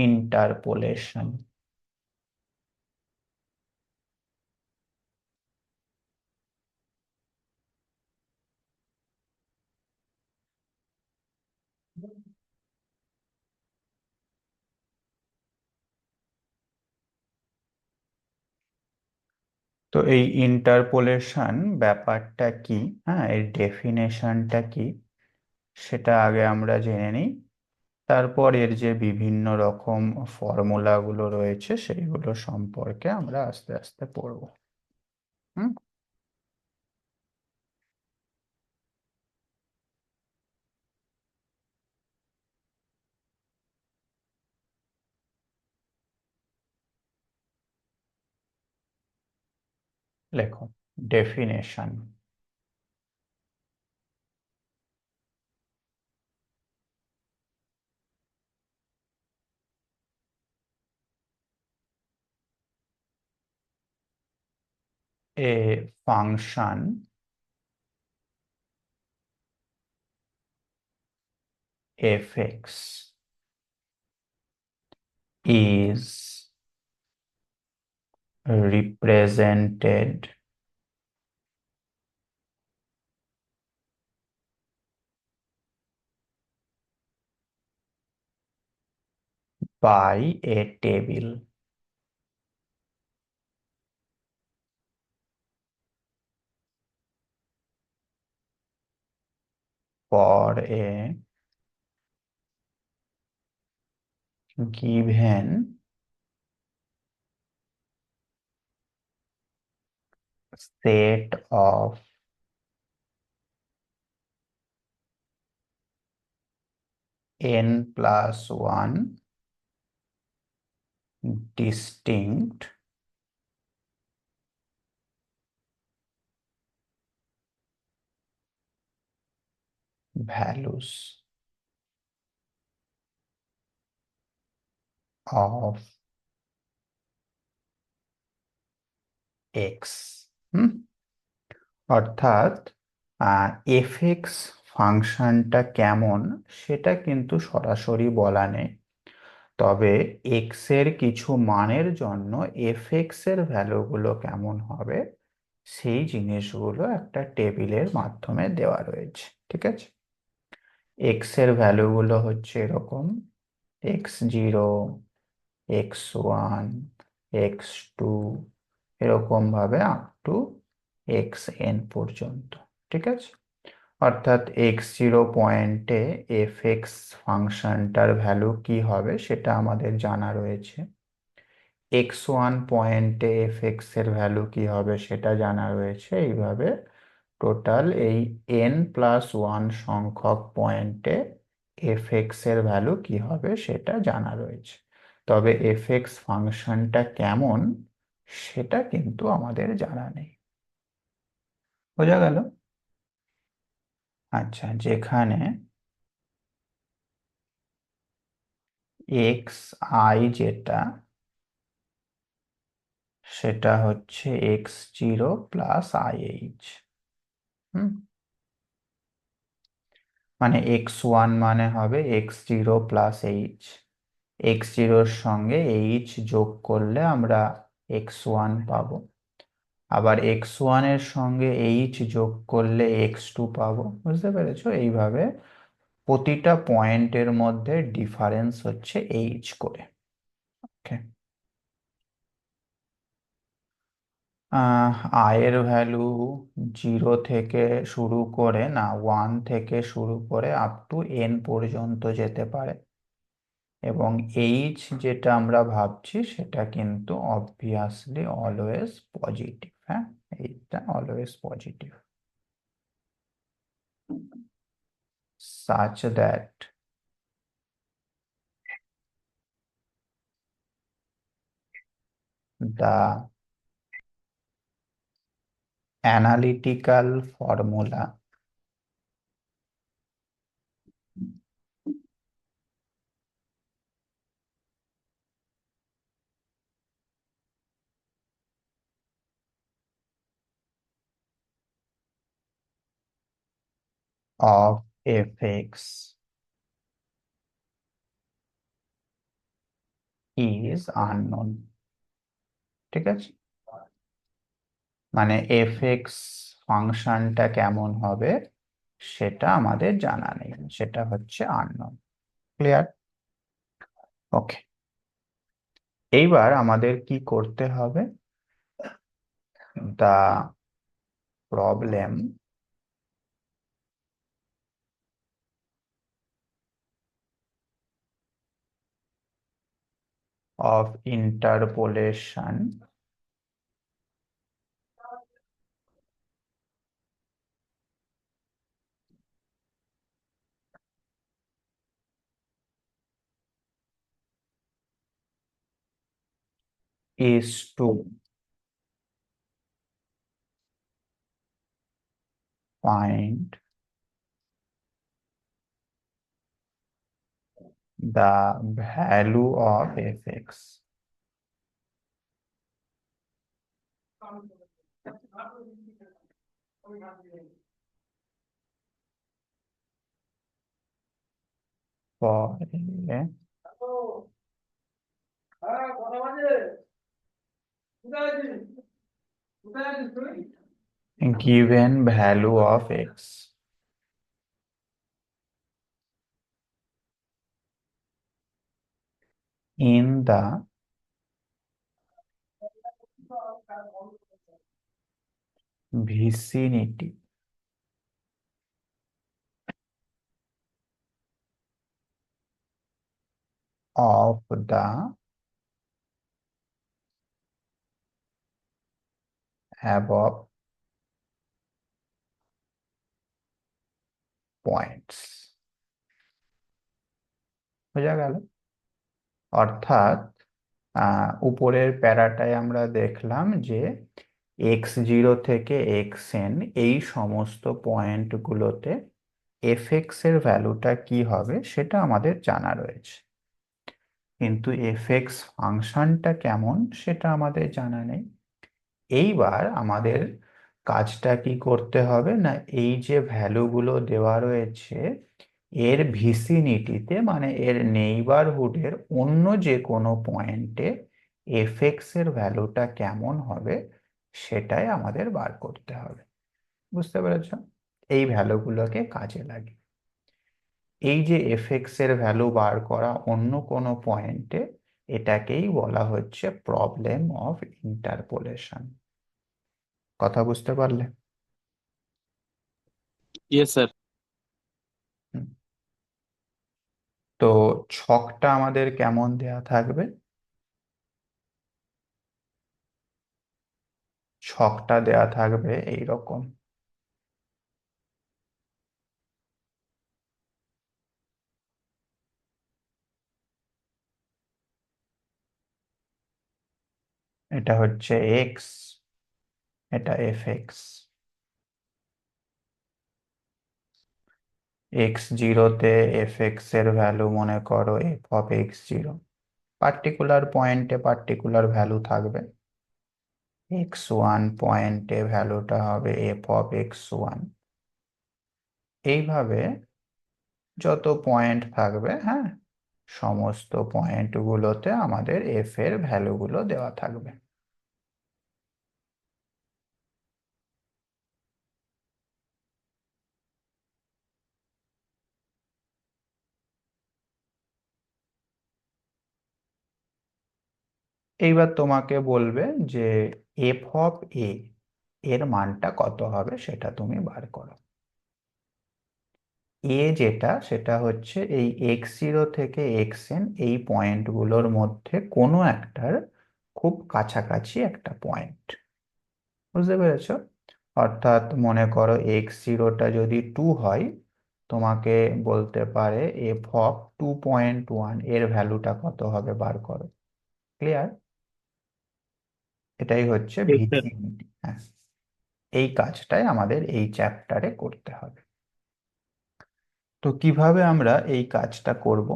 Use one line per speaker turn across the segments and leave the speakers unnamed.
Interpolation. তো এই interpolation ব্যাপারটা কি, হ্যাঁ, এর ডেফিনেশনটা কি, সেটা আগে আমরা জেনে নিই। তারপর এর যে বিভিন্ন রকম ফর্মুলাগুলো রয়েছে সেইগুলো সম্পর্কে আমরা আস্তে আস্তে পড়ব। হুম। লেখো definition. A function fx is represented by a table for a given set of n plus 1 distinct values of x। হুম। অর্থাৎ এফএক্স ফাংশনটা কেমন সেটা কিন্তু সরাসরি বলা নেই, তবে এক্স এর কিছু মানের জন্য এফএক্স এর ভ্যালুগুলো কেমন হবে সেই জিনিসগুলো একটা টেবিলের মাধ্যমে দেওয়া রয়েছে। ঠিক আছে। এক্স এর ভ্যালুগুলো হচ্ছে এরকম: x0, x1, x2, এরকম ভাবে আপ টু xn পর্যন্ত। ঠিক আছে। অর্থাৎ x0 পয়েন্টে fx ফাংশনটার ভ্যালু কি হবে সেটা আমাদের জানা রয়েছে, x1 পয়েন্টে fx এর ভ্যালু কি হবে সেটা জানা রয়েছে। এইভাবে টোটাল এই n+1 সংখ্যক পয়েন্টে fx এর ভ্যালু কি হবে সেটা জানা রয়েছে, তবে fx ফাংশনটা কেমন সেটা কিন্তু আমাদের জানা নেই। বোঝা গেল? আচ্ছা, যেখানে এক্স আই যেটা, সেটা হচ্ছে x0 প্লাস IH। হুম। মানে x1 মানে হবে x0 প্লাস এইচ, x0 সঙ্গে এইচ যোগ করলে আমরা x1 পাবো, আবার x1 এর সঙ্গে এইচ যোগ করলে x2 পাবো। বুঝতে পেরেছো? এইভাবে প্রতিটা পয়েন্টের মধ্যে ডিফারেন্স হচ্ছে এইচ করে। ওকে। আয়ের ভ্যালু 0 থেকে শুরু করে, না 1 থেকে শুরু করে আপ টু n পর্যন্ত যেতে পারে, এবং এইচ যেটা আমরা ভাবছি সেটা কিন্তু অবভিয়াসলি অলওয়েজ পজিটিভ। হ্যাঁ, এইটা always positive, such that the analytical formula of fx is unknown. ঠিক আছে, মানে এফএক্স ফাংশনটা কেমন হবে সেটা আমাদের জানা নেই, সেটা হচ্ছে আননোন। ক্লিয়ার? ওকে, এইবার আমাদের কি করতে হবে, the problem of interpolation is to find the value of fx for a given value of x in the vicinity of the above points। বোঝা গেল? অর্থাৎ উপরের প্যারাটায় আমরা দেখলাম যে x0 থেকে xn এই সমস্ত পয়েন্টগুলোতে fx এর ভ্যালুটা কি হবে সেটা আমাদের জানা রয়েছে, কিন্তু fx ফাংশনটা কেমন সেটা আমাদের জানা নেই। এইবার আমাদের কাজটা কি করতে হবে না, এই যে ভ্যালুগুলো দেওয়া রয়েছে এর ভিসিনিটিতে মানে এর নেইবারহুডের অন্য যে কোনো পয়েন্টে এফএক্স এর ভ্যালুটা কেমন হবে সেটাই আমাদের বার করতে হবে। বুঝতে পেরেছ? এই ভ্যালুগুলোকে কাজে লাগে এই যে এফএক্স এর ভ্যালু বার করা অন্য কোনো পয়েন্টে, এটাকেই বলা হচ্ছে প্রবলেম অফ ইন্টারপোলেশন। কথা বুঝতে পারলে?
Yes sir.
হুম। তো ছকটা আমাদের কেমন দেয়া থাকবে? ছকটা দেয়া থাকবে এই রকম। এটা হচ্ছে এক্স, এটা এফ এক্স। x0-তে এফ এক্স এর ভ্যালু মনে করো এফ অফ x0, পার্টিকুলার পয়েন্টে পার্টিকুলার ভ্যালু থাকবে। x1 পয়েন্টে ভ্যালুটা হবে এফ অফ x1। এইভাবে যত পয়েন্ট থাকবে, হ্যাঁ, সমস্ত পয়েন্টগুলোতে আমাদের এফ এর ভ্যালুগুলো দেওয়া থাকবে। এইবার তোমাকে বলবে যে এফ অফ এ এর মানটা কত হবে সেটা তুমি বার করো। এ যেটা সেটা হচ্ছে এই x0 থেকে xn এই পয়েন্টগুলোর মধ্যে কোনো একটার খুব কাছাকাছি একটা পয়েন্ট। বুঝতে পেরেছো? অর্থাৎ মনে করো x0টা যদি 2 হয়, তোমাকে বলতে পারে এফ অফ 2.1 এর ভ্যালুটা কত হবে বার করো। ক্লিয়ার? এটাই হচ্ছে
ইয়েস স্যার।
ভিসিবিলিটি। হ্যাঁ, এই কাজটাই আমাদের এই চ্যাপ্টারে করতে হবে। তো কিভাবে আমরা এই কাজটা করব?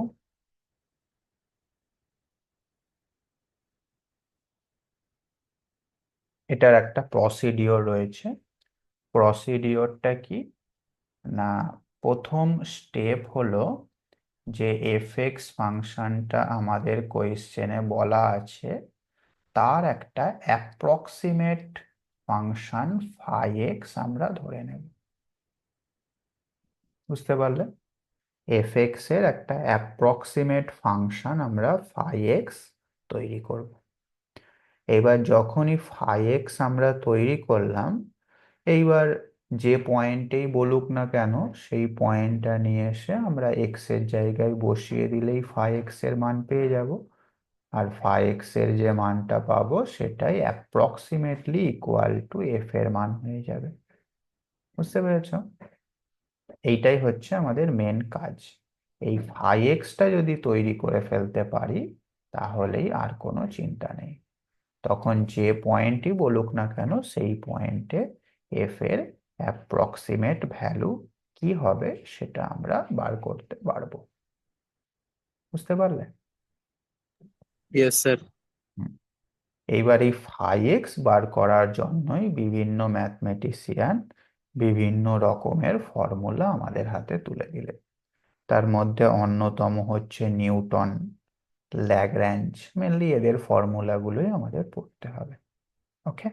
এটার একটা প্রসিডিওর রয়েছে। প্রসিডিওরটা কি না, প্রথম স্টেপ হলো যে এফ এক্স ফাংশনটা আমাদের কোয়েশ্চেনে বলা আছে তার একটা অ্যাপ্রক্সিমেট ফাংশন ফাই এক্স আমরা ধরে নেব। বুঝতে পারলে? এফ এক্স এর একটা অ্যাপ্রক্সিমেট ফাংশন আমরা ফাই এক্স তৈরি করব। এবার যখনই ফাই এক্স আমরা তৈরি করলাম, এইবার যে পয়েন্টেই বলুক না কেন সেই পয়েন্টটা নিয়ে এসে আমরা এক্স এর জায়গায় বসিয়ে দিলেই ফাই এক্স এর মান পেয়ে যাব। আর ফাই এক্স এর যে মানটা পাবো সেটাই অ্যাপ্রক্সিমেটলি ইকুয়াল টু এফ এর মান হয়ে যাবে। বুঝতে পেরেছো? এইটাই হচ্ছে আমাদের মেন কাজ। এই ফাই এক্সটা যদি তৈরি করে ফেলতে পারি তাহলেই আর কোনো চিন্তা নেই। তখন যে পয়েন্টই বলুক না কেন সেই পয়েন্টে এফ এর অ্যাপ্রক্সিমেট ভ্যালু কি হবে সেটা আমরা বার করতে পারবো। বুঝতে পারলে?
Yes sir.
হুম। এইবার এই ফাই এক্স বার করার জন্যই বিভিন্ন ম্যাথমেটিশিয়ান বিভিন্ন রকমের ফর্মুলা আমাদের হাতে তুলে দিলে। তার মধ্যে অন্যতম হচ্ছে নিউটন, ল্যাগ্রাঞ্জ, মেনলি এদের ফর্মুলাগুলোই আমাদের পড়তে হবে। ওকে।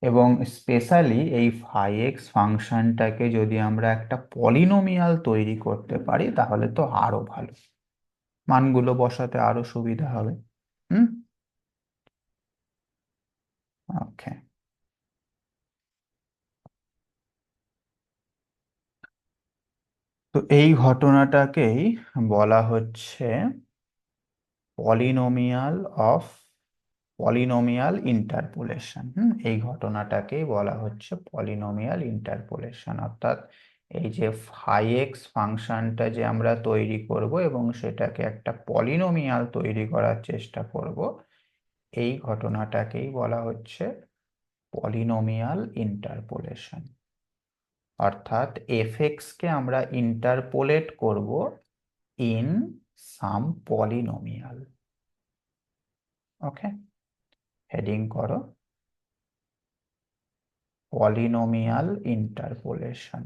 এবং স্পেশালি এই ফাই এক্স ফাংশনটাকে যদি আমরা একটা পলিনোমিয়াল তৈরি করতে পারি তাহলে তো আরো ভালো, মানগুলো বসাতে আরো সুবিধা হবে। হুম। ওকে। তো এই ঘটনাটাকেই বলা হচ্ছে পলিনোমিয়াল অফ পলিনোমিয়াল ইন্টারপোলেশন। এই ঘটনাটাকেই বলা হচ্ছে পলিনোমিয়াল ইন্টারপোলেশন। অর্থাৎ এই যে ফাই এক্স ফাংশনটা যে আমরা তৈরি করব এবং সেটাকে একটা পলিনোমিয়াল তৈরি করার চেষ্টা করব, এই ঘটনাটাকেই বলা হচ্ছে পলিনোমিয়াল ইন্টারপোলেশন। অর্থাৎ এফ এক্স কে আমরা ইন্টারপোলেট করব in some polynomial. Okay. Heading করো পলিনোমিয়াল ইন্টারপোলেশন।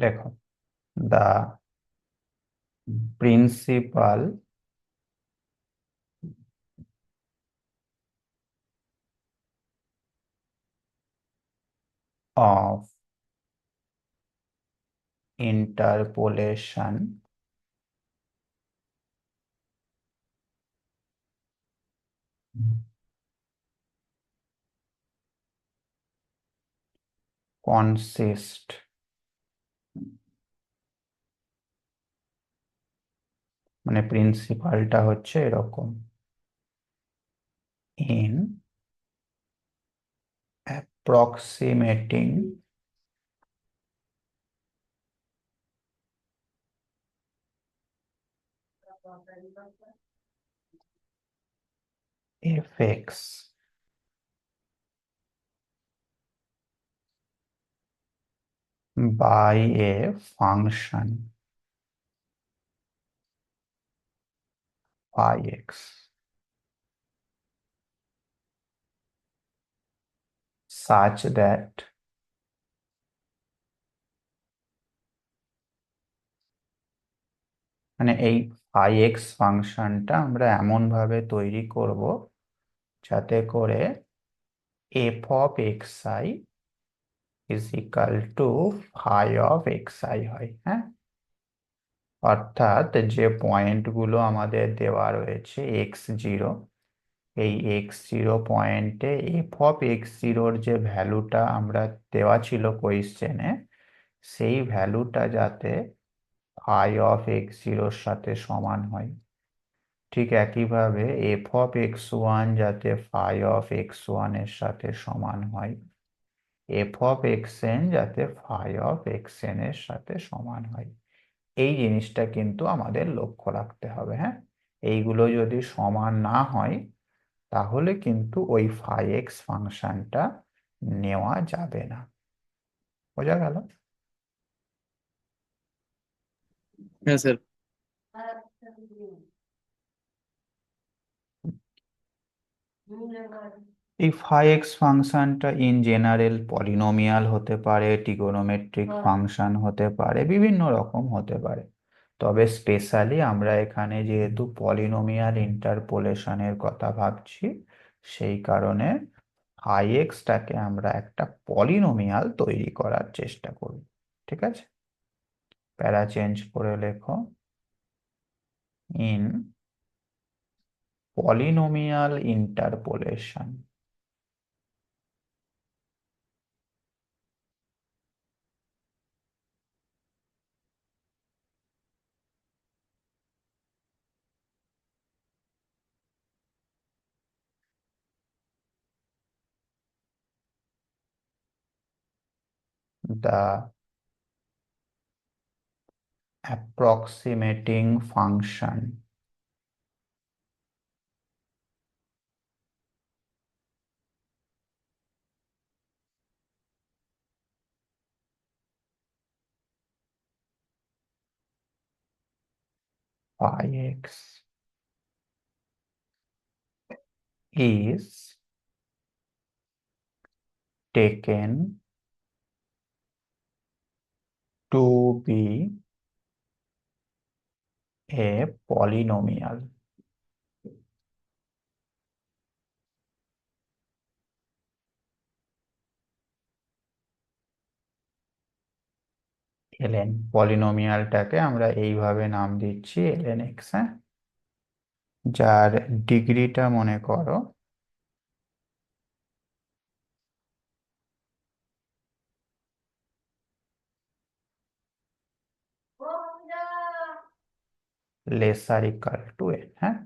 লেখো the principle of interpolation consist মানে প্রিন্সিপালটা হচ্ছে এরকম: in approximating fx by a function phi x such that মানে এই phi x ফাংশনটা আমরা এমন ভাবে তৈরি করব যাতে করে f of xi is equal to phi of xi হয়। হ্যাঁ, অর্থাৎ যে পয়েন্টগুলো আমাদের দেওয়া রয়েছে x0, এই x0 পয়েন্টে এফ অফ x0-র যে ভ্যালুটা আমরা দেওয়া ছিল কোয়েশ্চেনে, সেই ভ্যালুটা যাতে ফাই অফ x0-র সাথে সমান হয়। ঠিক একইভাবে এফ অফ x1 যাতে ফাই অফ x1 এর সাথে সমান হয়। এফ অফ এক্স এন যাতে ফাই অফ এক্স এন এর সাথে সমান হয়, এই জিনিসটা কিন্তু আমাদের লক্ষ্য রাখতে হবে। হ্যাঁ, এইগুলো যদি সমান না হয় তাহলে কিন্তু ওই ফাই এক্স ফাংশনটা নেওয়া যাবে না। বোঝা গেল?
হ্যাঁ স্যার।
এই ফাই এক্স ফাংশনটা ইন জেনারেল পলিনোমিয়াল হতে পারে, ট্রিগোনোমেট্রিক ফাংশন হতে পারে, বিভিন্ন রকম হতে পারে। তবে স্পেশালি আমরা এখানে যেহেতু পলিনোমিয়াল ইন্টারপোলেশনের কথা ভাবছি, সেই কারণে ফাই এক্সটাকে আমরা একটা পলিনোমিয়াল তৈরি করার চেষ্টা করি। ঠিক আছে, প্যারা চেঞ্জ করে লেখো, in polynomial interpolation the approximating function phi x is taken to be a polynomial. ln পলিনোমিয়ালটাকে আমরা এইভাবে নাম দিচ্ছি ln x। হ্যাঁ, যার ডিগ্রিটা মনে করো লেসার ইকাল টু n। হ্যাঁ,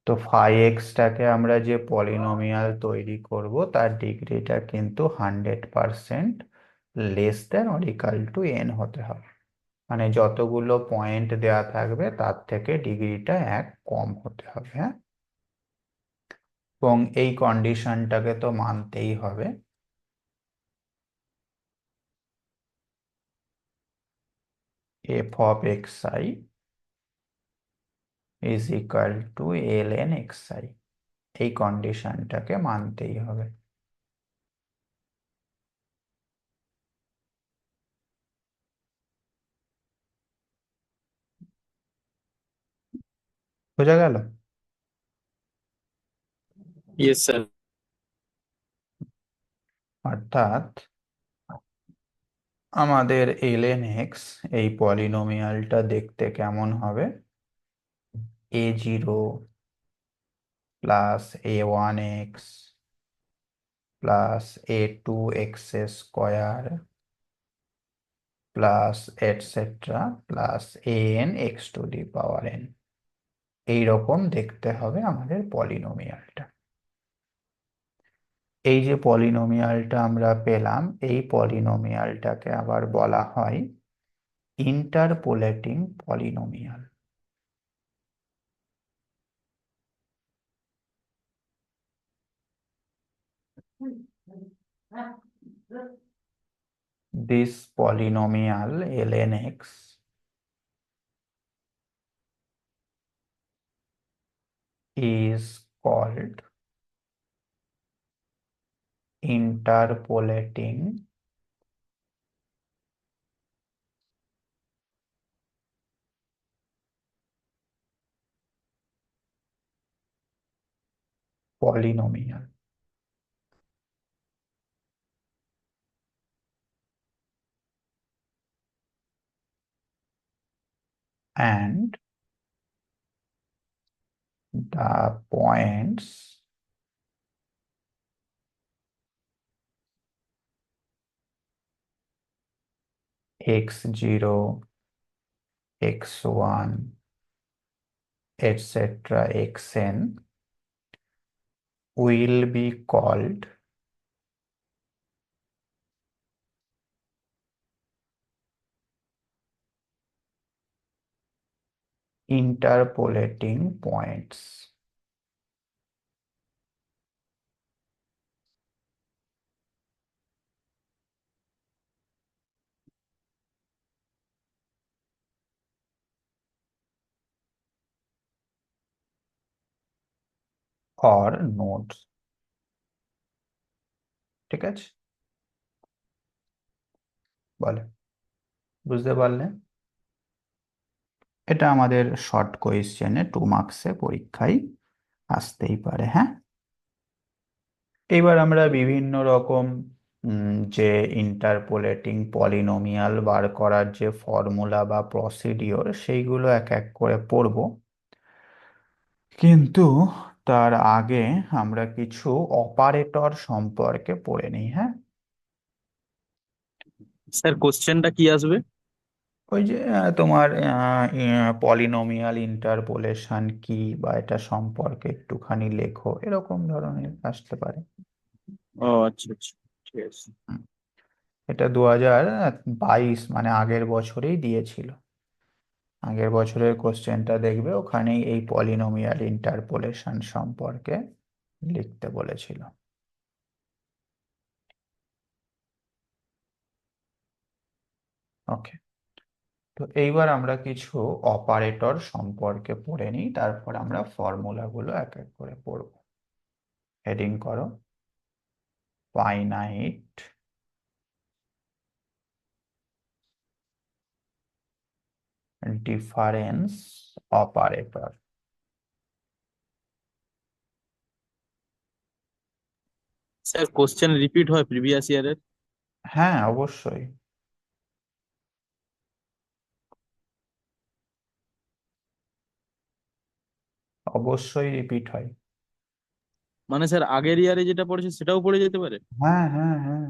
তো ফাই এক্সটাকে আমরা যে পলিনোমিয়াল তৈরি করব তার ডিগ্রিটা কিন্তু 100% less than or equal to n হতে হবে। মানে যতগুলো পয়েন্ট দেওয়া থাকবে তার থেকে ডিগ্রিটা 1 কম হতে হবে। হ্যাঁ, এবং এই কন্ডিশনটাকে তো মানতেই হবে। F of x I is equal two L N x I, এই কন্ডিশনটাকে মানতেই হবে। বোঝা গেল?
Yes sir.
অর্থাৎ আমাদের এল এন এক্স এই পলিনোমিয়ালটা দেখতে কেমন হবে? a0 plus a1x plus a2x square plus etcetera plus an x two the power n, এইরকম দেখতে হবে আমাদের পলিনোমিয়ালটা। এই যে পলিনোমিয়ালটা আমরা পেলাম, এই পলিনোমিয়ালটাকে আবার বলা হয় interpolating polynomial. This polynomial ln x is called interpolating polynomial, and the points x0, x1, etc. xn will be called interpolating points. Or nodes. ঠিক আছে, বলে বুঝতে পারলে? এটা আমাদের শর্ট কোয়েশ্চেনে 2 মার্কসে পরীক্ষায় আসতেই পারে। হ্যাঁ, এবার আমরা বিভিন্ন রকম যে ইন্টারপোলেটিং পলিনোমিয়াল বার করার যে ফর্মুলা বা প্রসিডিওর সেইগুলো এক এক করে পড়ব, কিন্তু তার আগে আমরা কিছু অপারেটর সম্পর্কে পড়ে নিই। হ্যাঁ,
স্যার কোশ্চেনটা কি আসবে?
ওই যে তোমার পলিনোমিয়াল ইন্টারপোলেশন কি বা এটা সম্পর্কে একটুখানি লেখো, এরকম ধরনের আসতে পারে।
ও আচ্ছা আচ্ছা, ঠিক আছে।
হুম, এটা 2022 মানে আগের বছরেই দিয়েছিল। আগের বছরের কোশ্চেনটা দেখবে, ওখানেই এই পলিনোমিয়াল ইন্টারপোলেশন সম্পর্কে লিখতে বলেছিল। ওকে, তো এইবার আমরা কিছু অপারেটর সম্পর্কে পড়ে নিই, তারপর আমরা ফর্মুলাগুলো এক এক করে পড়ব। হেডিং করো finite difference operator.
Sir question repeat হয় প্রিভিয়াস ইয়ারের?
হ্যাঁ, অবশ্যই, অবশ্যই রিপিট হয়।
মানে স্যার আগের ইয়ারে যেটা পড়েছে সেটাও পড়ে যেতে পারে?
হ্যাঁ, হ্যাঁ, হ্যাঁ।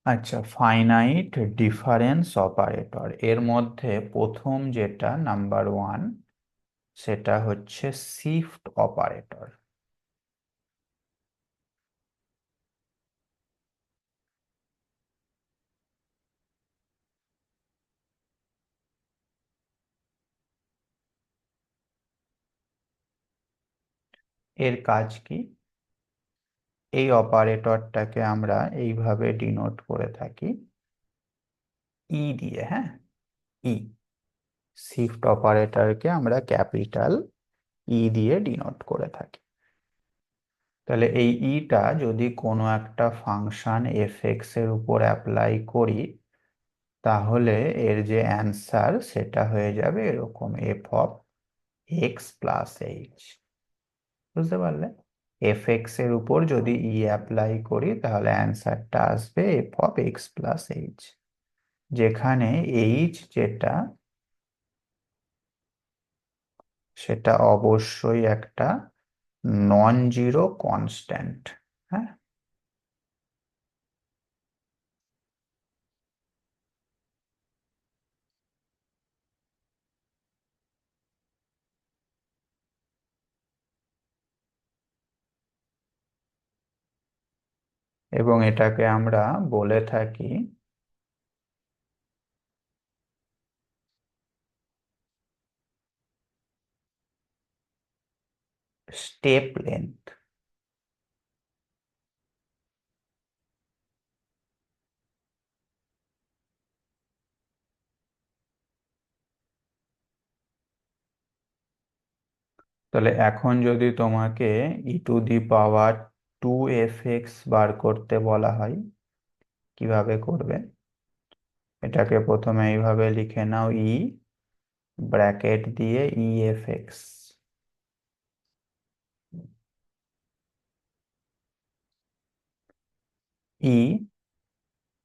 আচ্ছা, ফাইনাইট ডিফারেন্স অপারেটর এর মধ্যে প্রথম যেটা নাম্বার 1, সেটা হচ্ছে শিফট অপারেটর। এর কাজ কি? এই অপারেটরটাকে আমরা এইভাবে ডিনোট করে থাকি ই দিয়ে। হ্যাঁ, ই, শিফট অপারেটরকে আমরা ক্যাপিটাল ই দিয়ে ডিনোট করে থাকি। তাহলে এই ইটা যদি কোনো একটা ফাংশন এফ এর উপর অ্যাপ্লাই করি, তাহলে এর যে অ্যান্সার সেটা হয়ে যাবে এরকম, f(x+h). বুঝতে পারলে? এর উপর যদি অ্যাপ্লাই করি তাহলে অ্যান্সারটা আসবে f(x+h), যেখানে h যেটা সেটা অবশ্যই একটা নন জিরো কনস্ট্যান্ট। হ্যাঁ, এবং এটাকে আমরা বলে থাকি স্টেপ লেন্থ। তাহলে এখন যদি তোমাকে e⁻²f(x) বার করতে বলা হয়, কিভাবে করবে? এটাকে প্রথমে এইভাবে লিখে নাও, ব্র্যাকেট দিয়েef(x),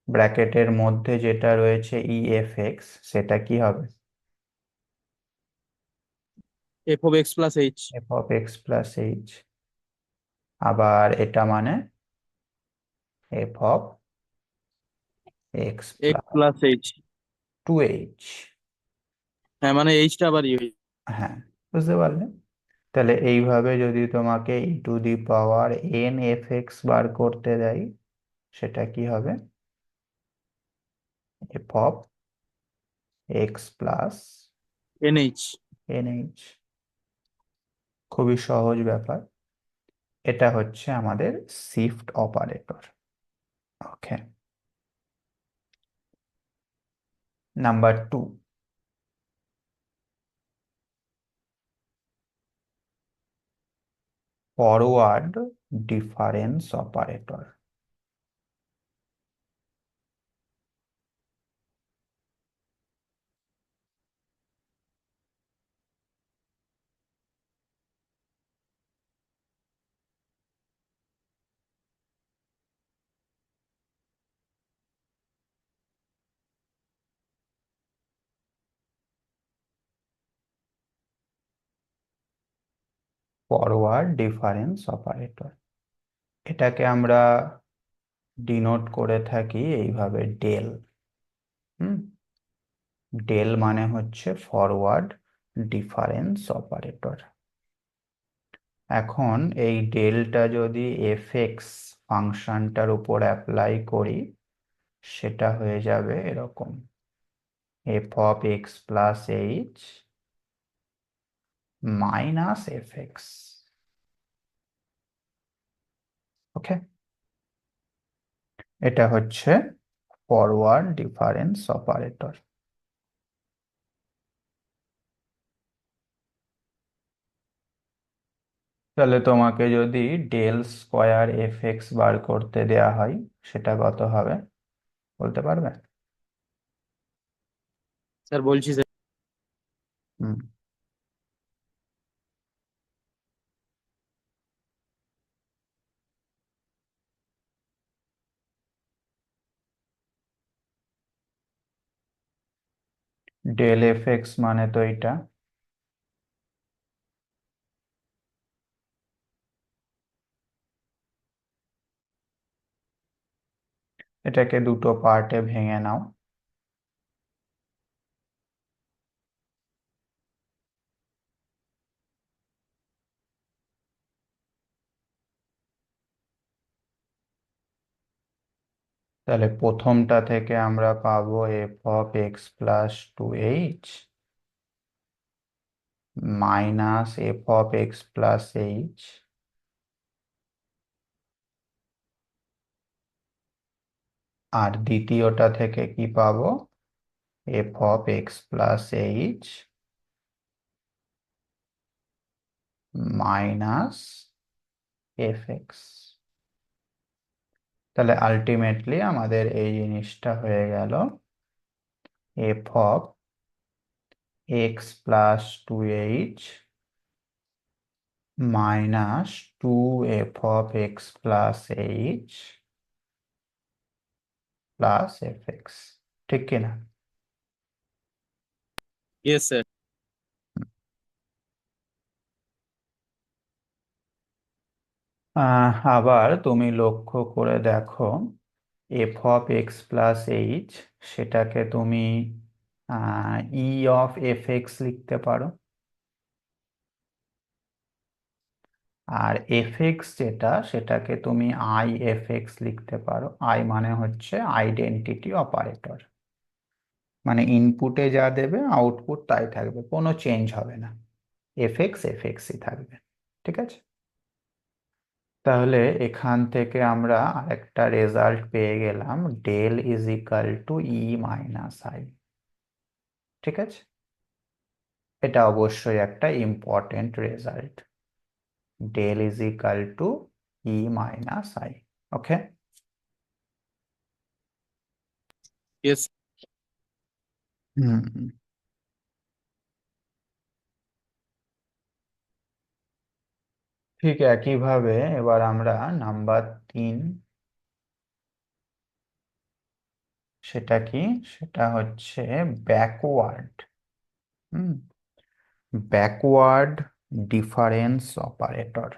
ব্র্যাকেটের মধ্যে যেটা রয়েছেef(x) সেটা কি হবে?
f(x+h).
f(x+h). আবার এটা মানে f(x
x+h।
2h)।
হ্যাঁ মানে এইচটা আবার
হ্যাঁ, বুঝতে পারলে? তাহলে এইভাবে যদি তোমাকে e⁻n(f(x) বার করতে দেয়, সেটা কি হবে? f(x+h)। X plus
n h.
N h. খুবই সহজ ব্যাপার। এটা হচ্ছে আমাদের shift operator. Okay, number 2, forward difference operator. Forward difference operator, এটাকে আমরা ডিনোট করে থাকি এইভাবে, ডেল। হুম, ডেল মানে হচ্ছে ফরওয়ার্ড ডিফারেন্স অপারেটর। এখন এই ডেলটা যদি এফএক্স ফাংশনটার উপর অ্যাপ্লাই করি, সেটা হয়ে যাবে এরকম, f of x plus h minus F x. Okay, এটা হচ্ছে ফরওয়ার্ড ডিফারেন্স অপারেটর। তাহলে তোমাকে যদি ডেল স্কোয়ার এফ এক্স বার করতে দেয়া হয়, সেটা কত হবে বলতে পারবে?
স্যার বলছি স্যার।
হুম, ডেল এফ এক্স মানে তো এটা, এটাকে দুটো পার্টে ভেঙে নাও। তাহলে প্রথমটা থেকে আমরা পাবো f of x plus 2h minus F of x plus h, আর দ্বিতীয়টা থেকে কি পাবো? F of x plus h minus F x. তাহলে আলটিমেটলি আমাদের এই জিনিসটা হয়ে গেল f of x plus 2h minus 2 f of x plus h plus f x, ঠিক কিনা?
Yes sir.
আবার তুমি লক্ষ্য করে দেখো, f of x plus h, সেটাকে তুমি ই অফ এফ এক্স লিখতে পারো। আর এফ এক্স যেটা, সেটাকে তুমি আই এফ এক্স লিখতে পারো। আই মানে হচ্ছে আইডেন্টিটি অপারেটর, মানে ইনপুটে যা দেবে আউটপুট তাই থাকবে, কোনো চেঞ্জ হবে না, এফ এক্স এফ এক্সই থাকবে। ঠিক আছে, তাহলে এখান থেকে আমরা আরেকটা রেজাল্ট পেয়ে গেলাম, del is equal to E minus I. ঠিক আছে, এটা অবশ্যই একটা important result, del is equal to E minus I. Okay,
yes.
Hmm, ঠিক একইভাবে এবার আমরা নাম্বার 3, সেটা কি? সেটা হচ্ছে ব্যাকওয়ার্ড, হুম, ব্যাকওয়ার্ড ডিফারেন্স অপারেটর।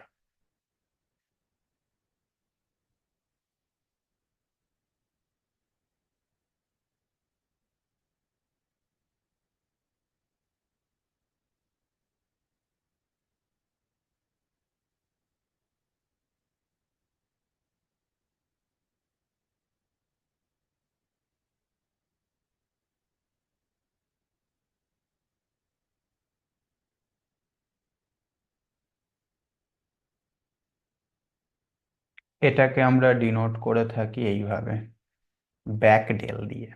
এটাকে আমরা ডিনোট করে থাকি এইভাবে, ব্যাক ডেল দিয়ে।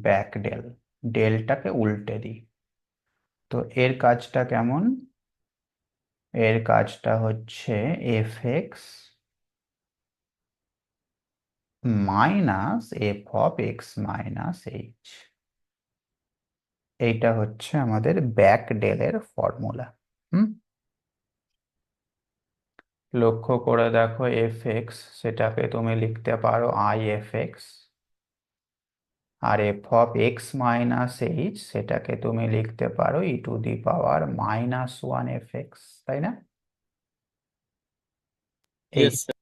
ব্যাক ডেল, ডেলটাকে উল্টে দিই। তো এর কাজটা কেমন? এর কাজটা হচ্ছে F x minus F of x minus H. এইটা হচ্ছে আমাদের ব্যাক ডেলের ফর্মুলা। হুম, লক্ষ্য করে দেখো, এফ এক্স সেটাকে তুমি লিখতে পারো আই এফ এক্স, আর f of x minus h সেটাকে তুমি লিখতে পারো E to the power minus one f x, তাই না? এই
ইয়েস স্যার।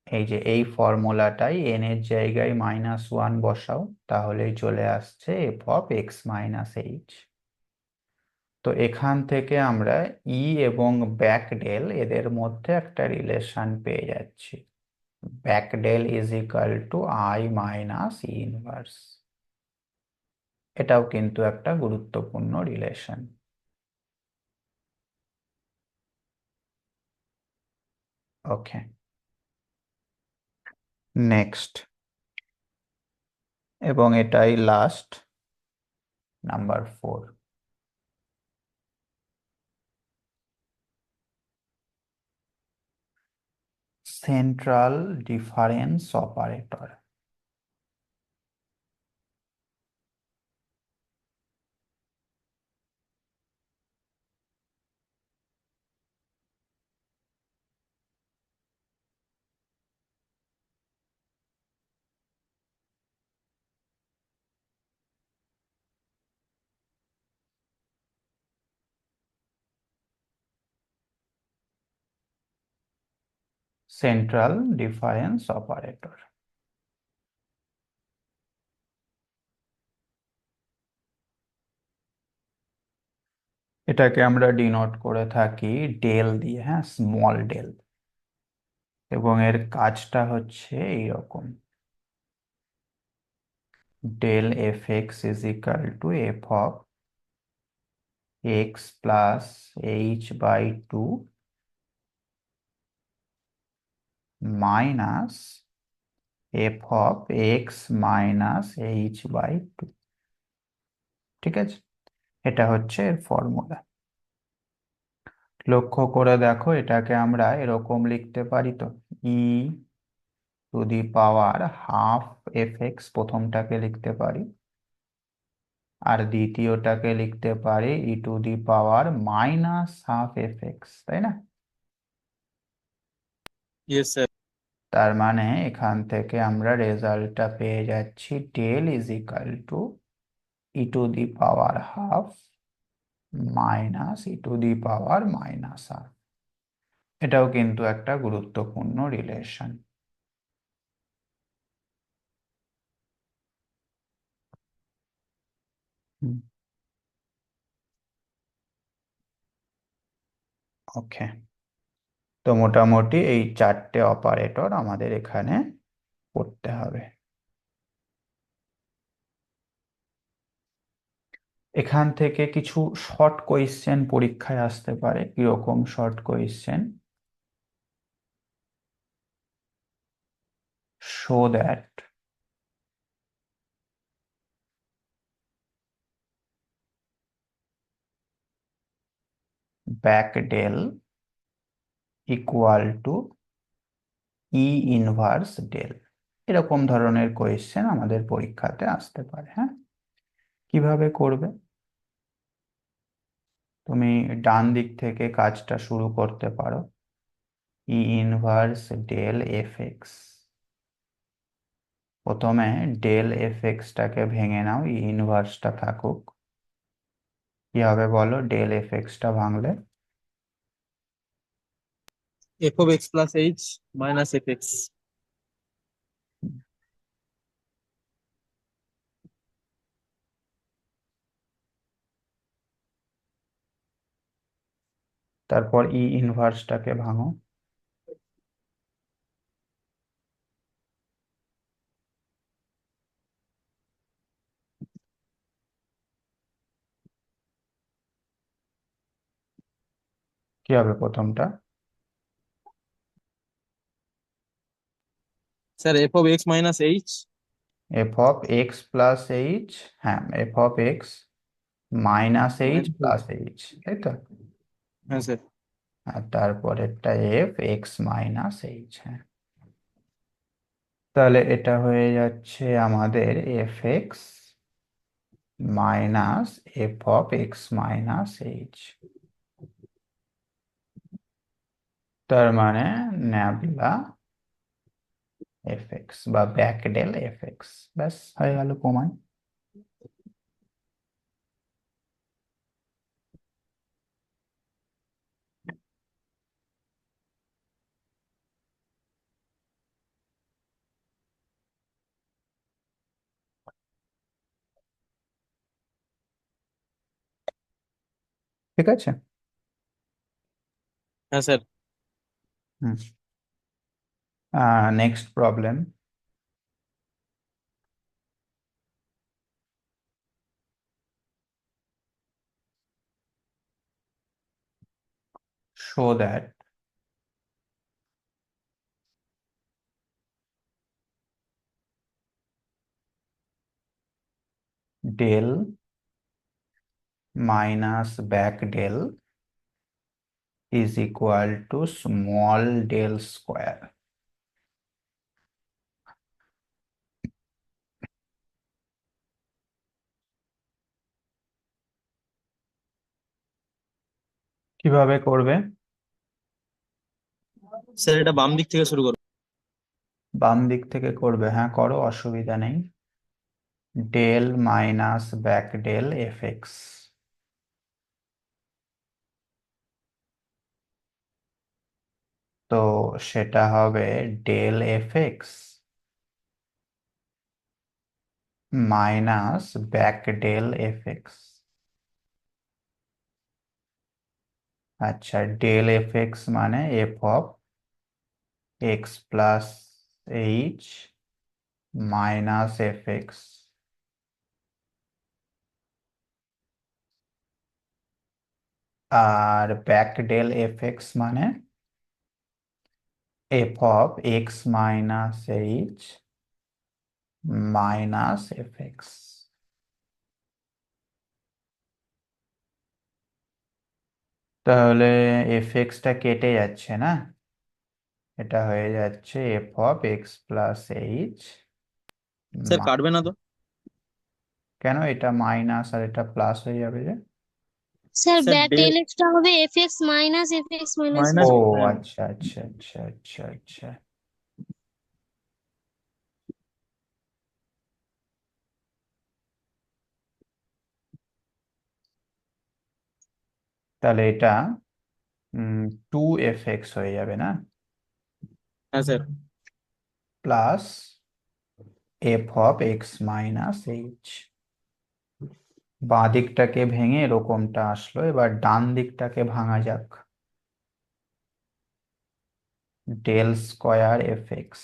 এই যে এই ফর্মুলাটাই এন এর জায়গায় মাইনাস ওয়ান বসাও, তাহলেই চলে আসছে F of x minus H. তো এখান থেকে আমরা ই এবং ব্যাক ডেল এদের মধ্যে একটা রিলেশন পেয়ে যাচ্ছি। Back del is equal to I minus E inverse. এটাও কিন্তু একটা গুরুত্বপূর্ণ রিলেশন। ওকে, নেক্সট, এবং এটাই last, number 4। Central difference operator. Central difference operator, এটাকে আমরা ডিনোট করে থাকি ডেল দিয়ে, হ্যাঁ, স্মল ডেল। এবং এর কাজটা হচ্ছে এইরকম, del F X is equal to F of x plus H by two minus F of x minus H by two. ঠিক আছে, এটা হচ্ছে এর ফর্মুলা। লক্ষ্য করে দেখো, এটাকে আমরা এরকম লিখতে পারি, তো E to the power half f x প্রথমটাকে লিখতে পারি, আর দ্বিতীয়টাকে লিখতে পারি E to the power minus half f x, তাই না?
Yes sir.
তার মানে এখান থেকে আমরা রেজাল্টটা পেয়ে যাচ্ছি del is equal to E to the power half minus E to the power minus half. এটাও কিন্তু একটা গুরুত্বপূর্ণ রিলেশন। ওকে, তো মোটামুটি এই চারটে অপারেটর আমাদের এখানে করতে হবে। এখান থেকে কিছু শর্ট কোয়েশ্চেন পরীক্ষায় আসতে পারে। কিরকম short question? show that back del equal to E inverse del. এরকম ধরনের কোয়েশ্চেন আমাদের পরীক্ষাতে আসতে পারে। হ্যাঁ, কিভাবে করবে? তুমি ডান দিক থেকে কাজটা শুরু করতে পারো। E inverse del F x, প্রথমে ডেল এফ এক্সটাকে ভেঙে নাও, ই ইনভার্সটা থাকুক। কি হবে বলো ডেল এফ এক্সটা ভাঙলে?
F of x plus h minus F x.
তারপর ই ইনভার্সটাকে ভাঙো। কি হবে প্রথমটা?
Sir F of x minus h.
F of x plus H, হ্যাঁ f of x minus h plus h, তাই তো?
হ্যাঁ স্যার।
আর তারপরেরটা এফ এক্স মাইনাস এইচ, হ্যাঁ। তাহলে এটা হয়ে যাচ্ছে আমাদের F x minus F of x minus H, তার মানে ন্যাবলা এফ এক্স বা ব্যাকডেল এফ এক্স। ব্যাস হয়ে গেল প্রমাণ। ঠিক আছে।
হ্যাঁ sir.
Hmm. Next problem. Show that del minus back del is equal to small del square. কিভাবে করবে?
স্যার এটা বাম দিক থেকে শুরু করো।
বাম দিক থেকে করবে, হ্যাঁ করো, অসুবিধা নেই। Del minus back del F x, তো সেটা হবে del F x minus back del F x. আচ্ছা, ডেল এফ এক্স মানে f of x plus h minus F x, আর ব্যাক ডেল এফ এক্স মানে f of x minus H minus F x. তাহলে f এক্সটা কেটে যাচ্ছে না, এটা হয়ে যাচ্ছে f of x plus h.
Sir কাটবে না তো?
কেন, এটা মাইনাস আর এটা প্লাস হয়ে যাবে যে?
স্যার
স্যার
ব্যাক ডেল এক্সটা হবে এফ এক্স মাইনাস
মাইনাস।
ও
ওয়ান।
হ্যাঁ
আচ্ছা আচ্ছা আচ্ছা আচ্ছা আচ্ছা। তাহলে এটা টু এফ এক্স হয়ে যাবে না,
হ্যাঁ sir.
Plus f of x minus H. বাঁ দিকটাকে ভেঙে এরকমটা আসলো, এবার ডান দিকটাকে ভাঙা যাক। ডেল স্কয়ার এফ এক্স,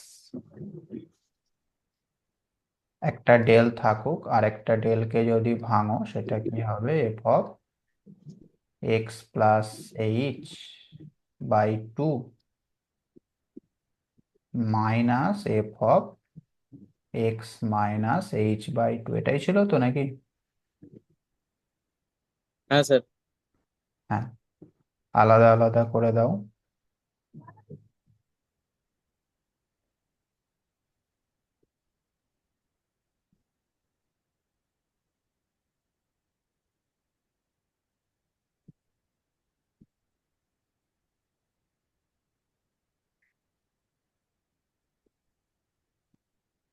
একটা ডেল থাকুক, আর একটা ডেলকে যদি ভাঙো সেটা কি হবে? F of x plus H by two minus F of x minus H by two, এটাই ছিল তো নাকি?
হ্যাঁ স্যার।
হ্যাঁ, আলাদা আলাদা করে দাও।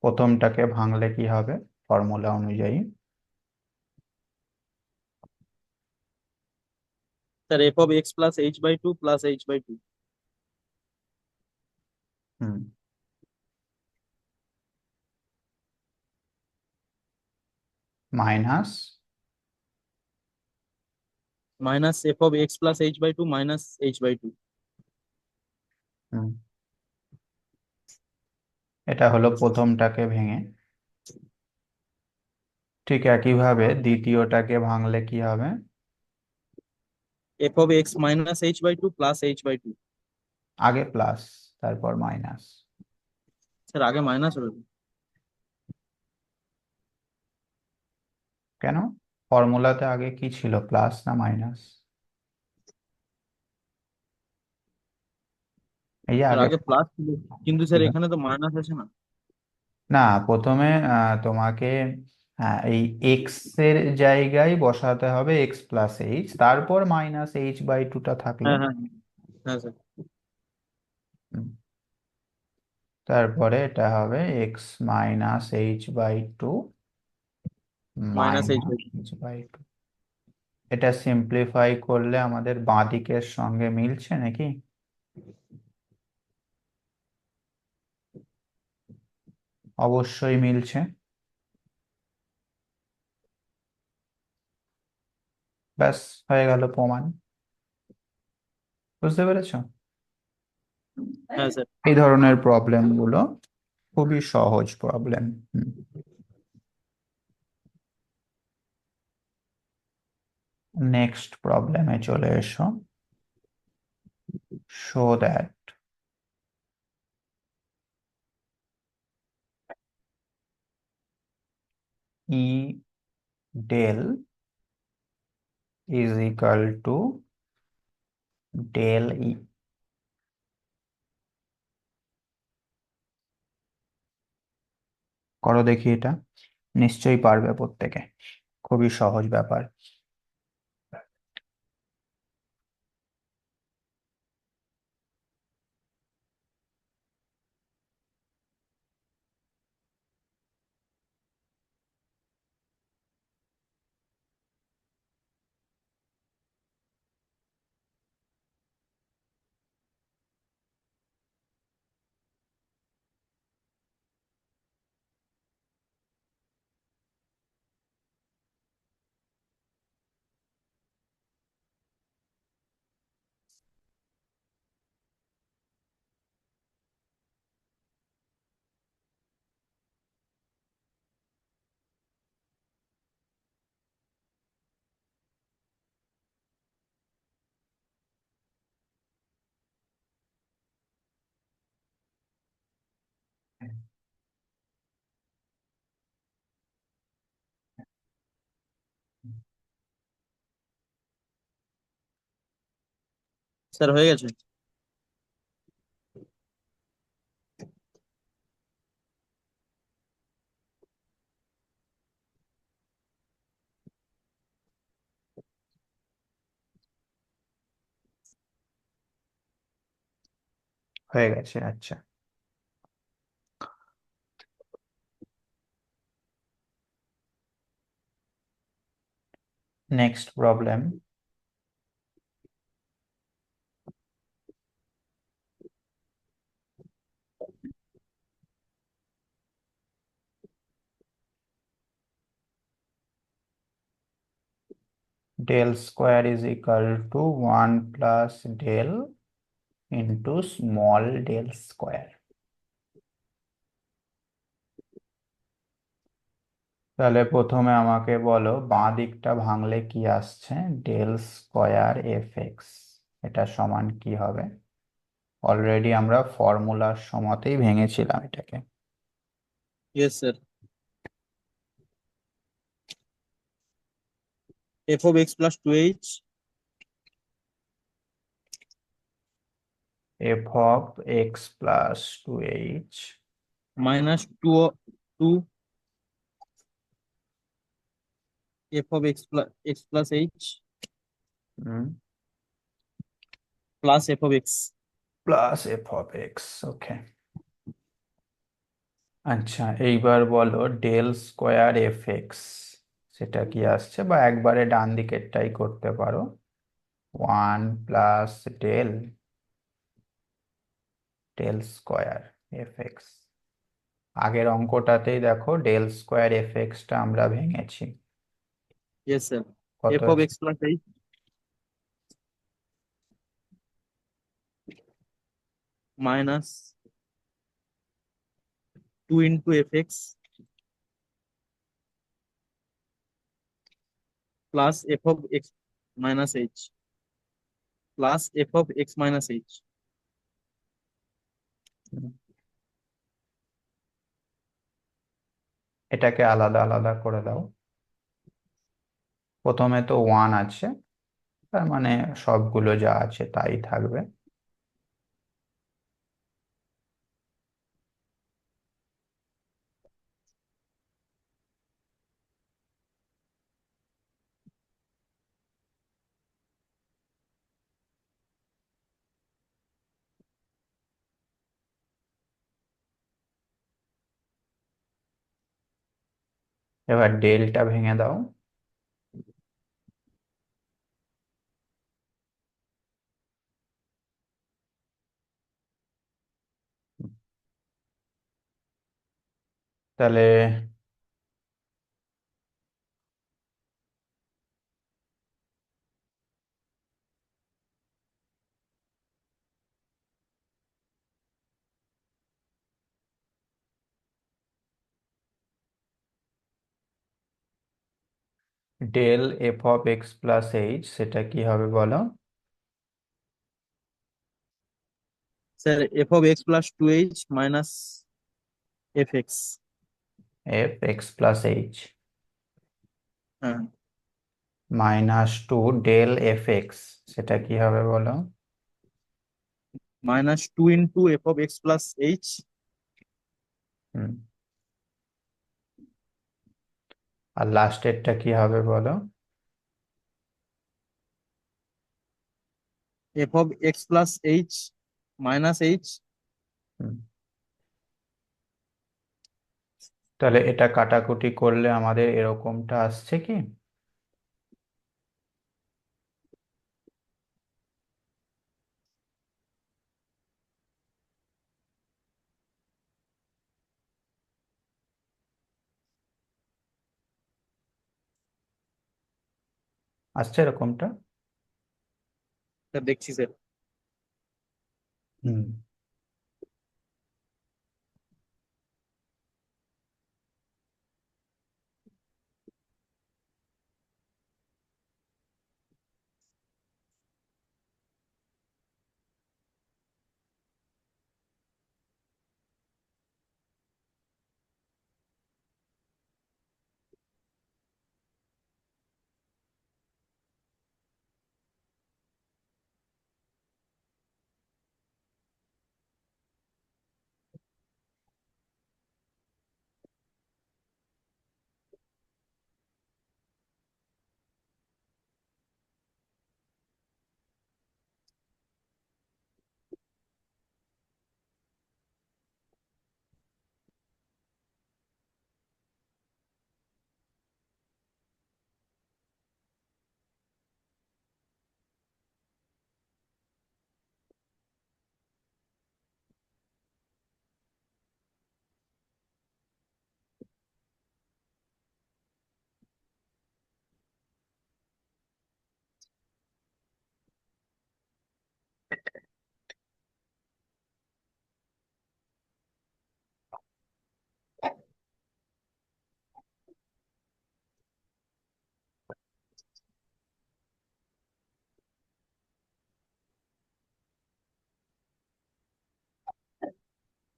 প্রথমটাকে ভাঙলে কি হবে ফর্মুলা অনুযায়ী?
Sir F of x plus H by two plus H by two.
Hmm, minus,
minus F of x plus H by two minus H by two.
Hmm, এটা হলো প্রথমটাকে ভেঙে। ঠিক একইভাবে দ্বিতীয়টাকে ভাঙলে কি হবে?
F of x minus H by two plus H by two.
আগে plus, তারপর মাইনাস।
স্যার আগে মাইনাস হবে।
কেন? ফর্মুলাতে আগে কি ছিল, প্লাস না মাইনাস? এই যে
স্যার
আগে
আগে প্লাস ছিল, কিন্তু স্যার
ছিল
এখানে তো মাইনাস আছে না।
না, প্রথমে তোমাকে এই এক্স এর জায়গায় বসাতে হবে এক্স প্লাস এইচ, তারপর মাইনাস এইচ বাই টুটা থাকলো।
হ্যাঁ হ্যাঁ হ্যাঁ স্যার।
হুম, তারপরে এটা হবে X minus H by two
minus H
minus
by.
H by two. এটা সিম্পলিফাই করলে আমাদের বাঁ দিকের সঙ্গে মিলছে নাকি? অবশ্যই মিলছে। ব্যাস, হয়ে গেল প্রমাণ। বুঝতে পেরেছো?
হ্যাঁ স্যার।
এই ধরনের প্রবলেম গুলো খুবই সহজ প্রবলেম। নেক্সট প্রবলেমে চলে এসো। Show that E del is equal to del E. করো দেখি এটা, নিশ্চয়ই পারবে প্রত্যেকে, খুবই সহজ ব্যাপার।
স্যার হয়ে গেছে।
হয়ে গেছে, আচ্ছা। Next problem. Del square is equal to 1 plus del into small del square. তাহলে প্রথমে আমাকে বলো বাঁ দিকটা ভাঙলে কি আসছে, ডেল স্কোয়ার এফ এক্স, এটা সমান কি হবে? অলরেডি আমরা ফর্মুলার সময়তেই ভেঙেছিলাম এটাকে।
Yes sir. F of x plus two h
f of x plus two H
minus two two F of x plus h plus f of x.
Plus f of x, okay. আচ্ছা, এইবার বলো del square f x, সেটা কি আসছে, বা একবারে ডান দিকেরটাই করতে পারো, 1 plus del del square f x. আগের অঙ্কটাতেই দেখো ডেল স্কোয়ার এফ এক্সটা আমরা ভেঙেছি।
Yes sir.
কত
f of x plus h minus two into f x plus f of x minus h plus f of x minus h.
এটাকে আলাদা আলাদা করে দাও। প্রথমে তো 1 আছে, তার মানে সবগুলো যা আছে তাই থাকবে। এবার ডেলটা ভেঙে দাও। তাহলে del F of x plus H সেটা কি হবে বলো?
Sir F of x plus two H minus F X.
F x plus H
হ্যাঁ,
-2 ডেল এফ এক্স, সেটা কি হবে বলো?
-2 into f of x plus h
hmm. আর লাস্টেরটা কি হবে বলো?
F of x plus h minus h.
Hmm. তাহলে এটা কাটাকুটি করলে আমাদের এরকমটা আসছে কি? আসছে এরকমটা?
স্যার দেখছি স্যার।
হুম।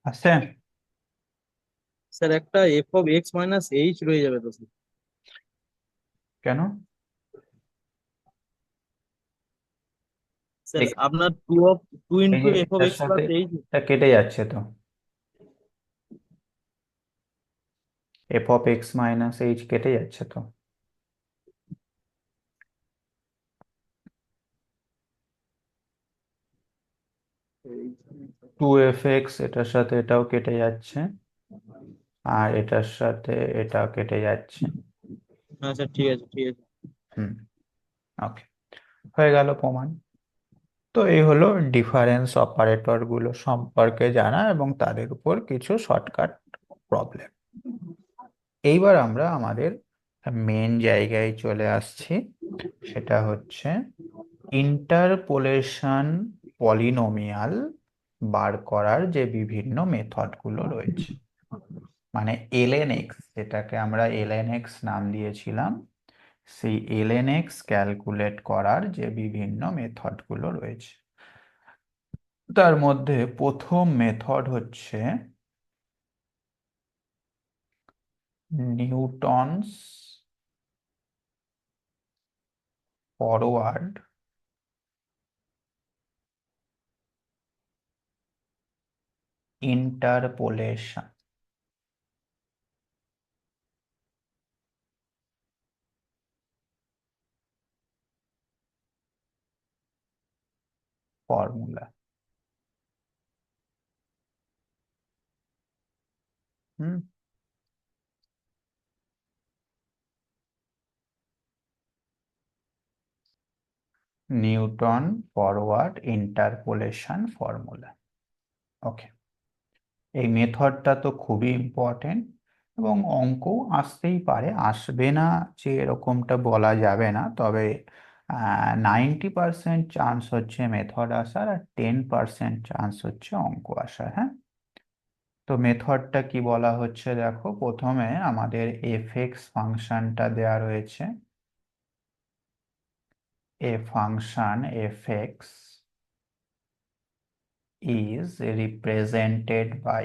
আসছে?
স্যার একটা F of x minus H রয়ে যাবে তো স্যার।
কেন?
স্যার
এই
আপনার টু
এই
ইন্টু
যে
এফ অফ
এটার
এক্স
সাথে
প্লাস এইচ।
এটা কেটে যাচ্ছে তো, F of x minus H কেটে যাচ্ছে তো। 2f(x) এটার সাথে এটাও কেটে যাচ্ছে, আর এটার সাথে এটাও কেটে যাচ্ছে।
হ্যাঁ স্যার, ঠিক আছে ঠিক আছে।
হুম। ওকে, হয়ে গেল প্রমাণ। তো এই হলো ডিফারেন্স অপারেটর গুলো সম্পর্কে জানা এবং তাদের উপর কিছু শর্টকাট প্রবলেম। এইবার আমরা আমাদের মেন জায়গায় চলে আসছি, সেটা হচ্ছে ইন্টারপোলেশন পলিনোমিয়াল বার করার যে বিভিন্ন মেথড গুলো রয়েছে, মানে ln(x), যেটাকে আমরা ln(x) নাম দিয়েছিলাম, সেই ln(x) ক্যালকুলেট করার যে বিভিন্ন মেথড গুলো রয়েছে, তার মধ্যে প্রথম মেথড হচ্ছে নিউটনস ফরওয়ার্ড ইন্টারপোলেশন ফর্মুলা। হুম নিউটন ফরওয়ার্ড ইন্টারপোলেশন ফর্মুলা। ওকে, এই মেথডটা তো খুবই ইম্পর্টেন্ট এবং অঙ্ক আসতেই পারে, আসবে না যে এরকমটা বলা যাবে না, তবে 90% চান্স হচ্ছে মেথড আসার আর 10% চান্স হচ্ছে অঙ্ক আসার। হ্যাঁ, তো মেথডটা কি বলা হচ্ছে দেখো, প্রথমে আমাদের এফএক্স ফাংশনটা দেয়া রয়েছে। A function fx is represented by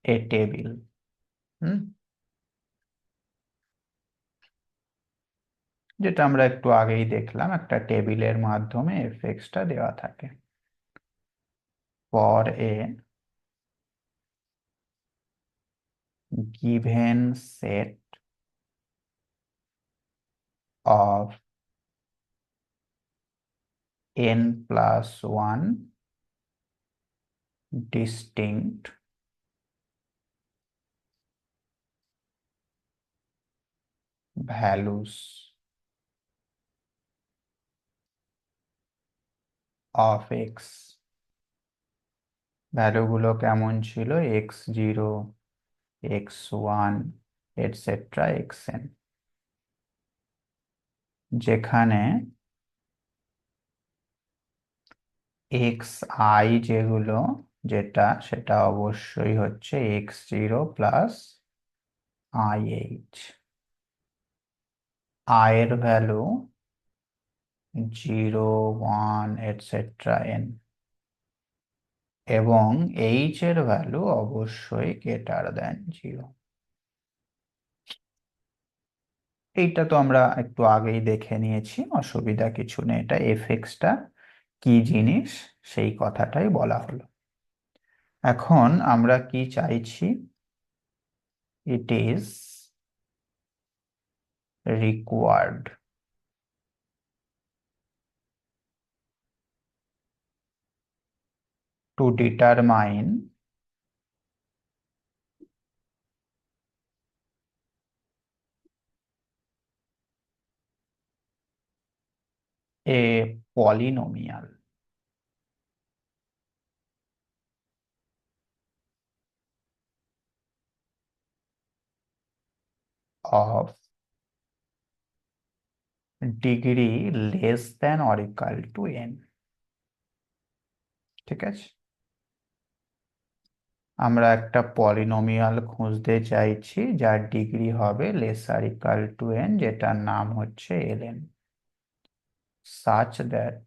a table। হুম যেটা আমরা একটু আগেই দেখলাম, একটা টেবিলের মাধ্যমে এফএক্সটা দেওয়া থাকে। For a given set of n plus 1 distinct values of x, ভ্যালুগুলো কেমন ছিল, x0, x1, এটসেট্রা xn, যেখানে xi যেগুলো, সেটা অবশ্যই হচ্ছে x0 প্লাস ih, i এর ভ্যালু 0, 1, এটসেট্রা n, এবং h এর ভ্যালু অবশ্যই গ্রেটার দেন 0। এইটা তো আমরা একটু আগেই দেখে নিয়েছি, অসুবিধা কিছু নেই। এটা এফএক্সটা কি জিনিস সেই কথাটাই বলা হলো। এখন আমরা কি চাইছি, it is required to determine a polynomial of degree less than or equal to n। ঠিক আছে, আমরা একটা পলিনোমিয়াল খুঁজতে চাইছি যার ডিগ্রি হবে লেসার ইকাল টু n, যেটার নাম হচ্ছে ln, such that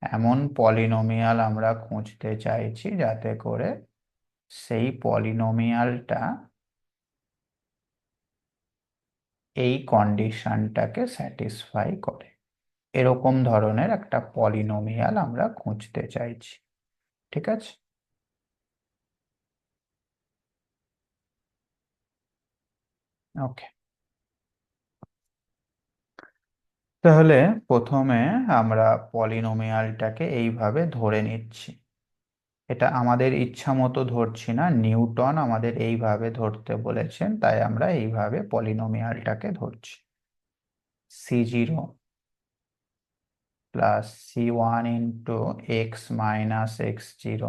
এমন পলিনোমিয়াল আমরা খুঁজতে চাইছি যাতে করে সেই পলিনোমিয়ালটা এই কন্ডিশনটাকে স্যাটিসফাই করে। এরকম ধরনের একটা পলিনোমিয়াল আমরা খুঁজতে চাইছি। ঠিক আছে, ওকে। তাহলে প্রথমে আমরা পলিনোমিয়ালটাকে এইভাবে ধরে নিচ্ছি। এটা আমাদের ইচ্ছা মতো ধরছি না, নিউটন আমাদের এইভাবে ধরতে বলেছেন, তাই আমরা এইভাবে পলিনোমিয়ালটাকে ধরছি। c0 plus c1 into x minus x0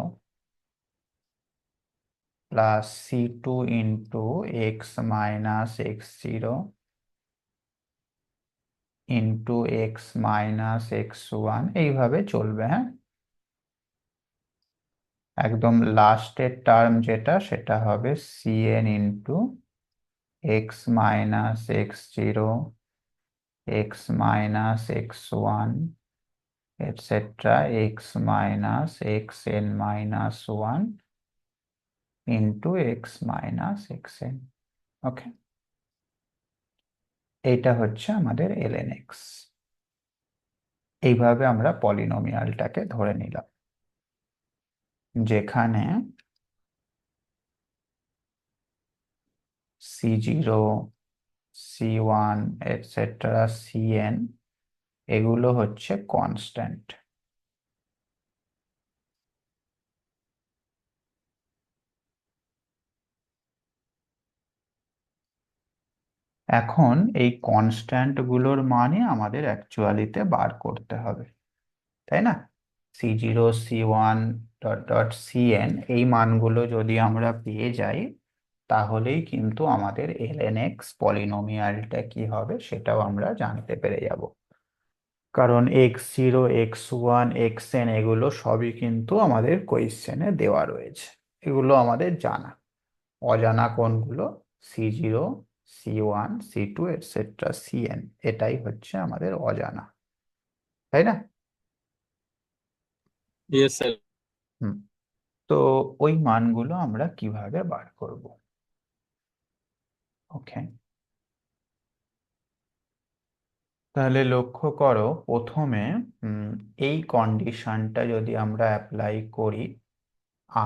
plus c2 into x minus x0 into x minus x1, এইভাবে চলবে। হ্যাঁ, একদম লাস্টের টার্ম যেটা, সেটা হবে cn into x minus x0 x minus x1 etc. x minus xn minus 1 into x minus xn। ওকে, এইটা হচ্ছে আমাদের ln x। এইভাবে আমরা পলিনোমিয়ালটাকে ধরে নিলাম, যেখানে c0 c1 etc. cn এগুলো হচ্ছে কনস্ট্যান্ট। এখন এই কনস্ট্যান্ট গুলোর মানে আমাদের অ্যাকচুয়ালিতে বার করতে হবে, তাই না? c0 c1 dot dot cn এই মানগুলো যদি আমরা পেয়ে যাই, তাহলেই কিন্তু আমাদের ln x পলিনোমিয়ালটা কি হবে সেটাও আমরা জানতে পেরে যাব। কারণ x0 x1 xn এগুলো সবই কিন্তু আমাদের কোয়েশ্চেনে দেওয়া রয়েছে, এগুলো আমাদের জানা। অজানা কোনগুলো? c0 c1 c2 etcetera cn, এটাই হচ্ছে আমাদের অজানা, তাই না?
Yes sir.
হুম। তো ওই মানগুলো আমরা কিভাবে বার করব? ওকে, তাহলে লক্ষ্য করো প্রথমে এই কন্ডিশনটা যদি আমরা অ্যাপ্লাই করি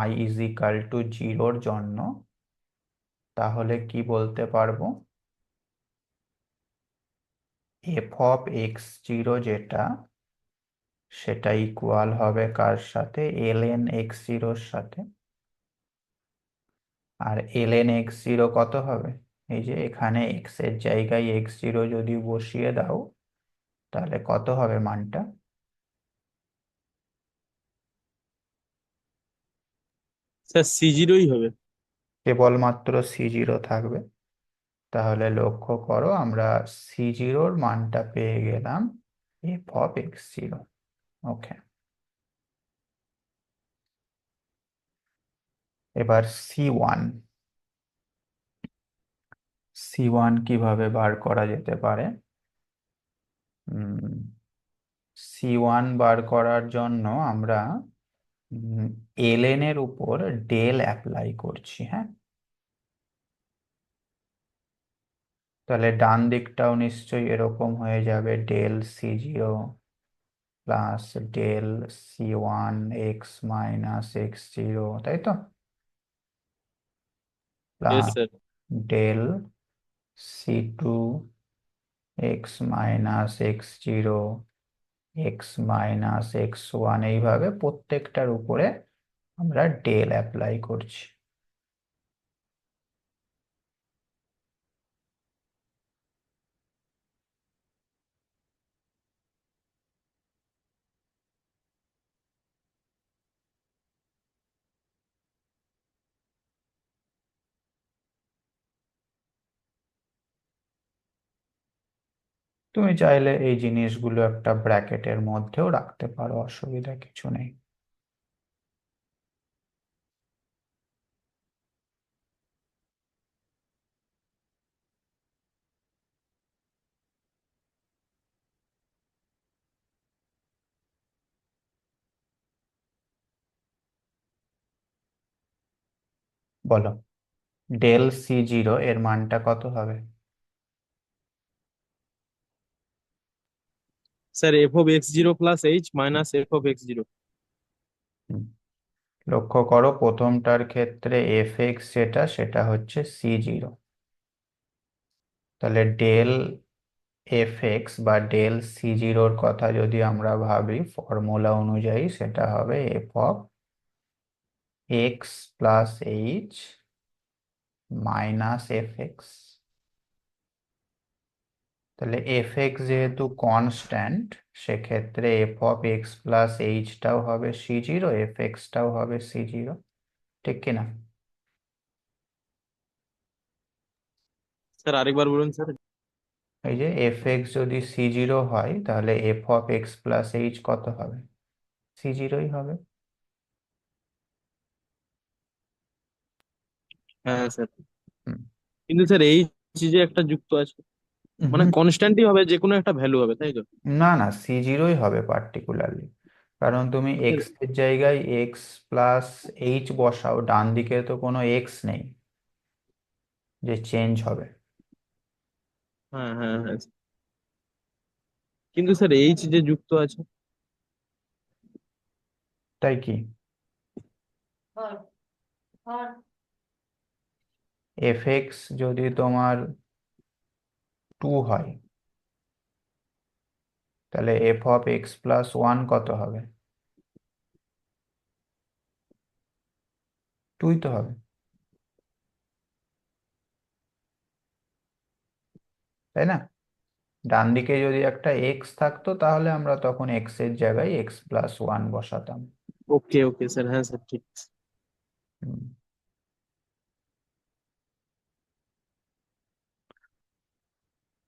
i ইজ ইকাল টু 0-র জন্য, তাহলে কি বলতে পারবো? f অফ x0 যেটা, সেটা ইকুয়াল হবে কার সাথে? ln x0-র সাথে। আর ln x0 কত হবে? এই যে এখানে x এর জায়গায় x0 যদি বসিয়ে দাও, তাহলে কত হবে মানটা?
স্যার c0ই হবে।
কেবলমাত্র c0 থাকবে। তাহলে লক্ষ্য করো আমরা c0-র মানটা পেয়ে গেলাম f অফ x0। ওকে, এবার c1 c1 কিভাবে বার করা যেতে পারে? c1 বার করার জন্য আমরা ln এর উপর ডেল অ্যাপ্লাই করছি, হ্যাঁ? তাহলে ডান দিকটাও নিশ্চয়ই এরকম হয়ে যাবে, del c0 plus del c1 x minus x0, তাই তো?
Yes
plus
sir.
Del c2 x minus x0 x minus x1, এইভাবে প্রত্যেকটার উপরে আমরা ডেল অ্যাপ্লাই করছি। তুমি চাইলে এই জিনিসগুলো একটা ব্র্যাকেটের মধ্যেও রাখতে পারো, অসুবিধা কিছু নেই। বলো, ডেল c0 এর মানটা কত হবে?
Sir f of x0 plus h minus f of x0।
হুম, লক্ষ্য করো প্রথমটার ক্ষেত্রে এফ এক্স যেটা, সেটা হচ্ছে c0। তাহলে ডেল এফ এক্স বা ডেল c0-র কথা যদি আমরা ভাবি ফর্মুলা অনুযায়ী, সেটা হবে F of x plus h minus F x. তাহলে এফ এক্স যেহেতু কনস্ট্যান্ট, সেক্ষেত্রে এফ অফ এক্স প্লাস এইচটাও হবে c0, এফ এক্সটাও হবে c0, ঠিক কিনা?
স্যার আরেকবার বলুন স্যার।
এই যে এফ এক্স যদি c0 হয়, তাহলে F of x plus H কত হবে? c0ই হবে।
হ্যাঁ স্যার।
হুম,
কিন্তু স্যার এই যে একটা যুক্ত আছে। মানে
হুম,
কনস্ট্যান্টই হবে, যে কোনো একটা ভ্যালু হবে, তাই তো?
না না, C0ই হবে পার্টিকুলারলি, কারণ তুমি
স্যার,
এক্স এর জায়গায় x+h বসাও, ডান দিকে তো কোনো x নেই যে চেঞ্জ হবে।
হ্যাঁ হ্যাঁ হ্যাঁ, কিন্তু স্যার এইচ যে যুক্ত আছে।
তাই কি? f(x) যদি তোমার 2 হয়, তাহলে f(x+1) কত হবে? 2ই তো হবে, তাই না? ডান দিকে যদি একটা x থাকতো তাহলে আমরা তখন x এর জায়গায় x+1 বসাতাম।
ওকে ওকে স্যার, হ্যাঁ স্যার, ঠিক।
হুম।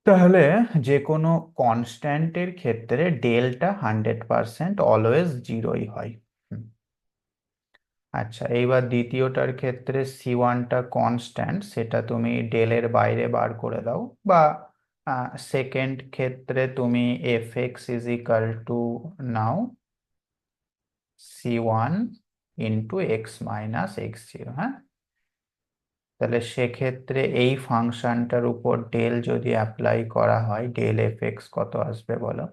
তাহলে যে কোনো কনস্ট্যান্টের ক্ষেত্রে ডেলটা 100% অলওয়েজ জিরোই হয়। হুম। আচ্ছা, এইবার দ্বিতীয়টার ক্ষেত্রে C1টা কনস্ট্যান্ট, সেটা তুমি ডেলের বাইরে বার করে দাও, বা সেকেন্ড ক্ষেত্রে তুমি f(x) নাও C1 ইন্টু x-x0। হ্যাঁ, তাহলে সেক্ষেত্রে এই ফাংশনটার উপর ডেল যদি অ্যাপ্লাই করা হয়, ডেল f(x) কত আসবে বলো?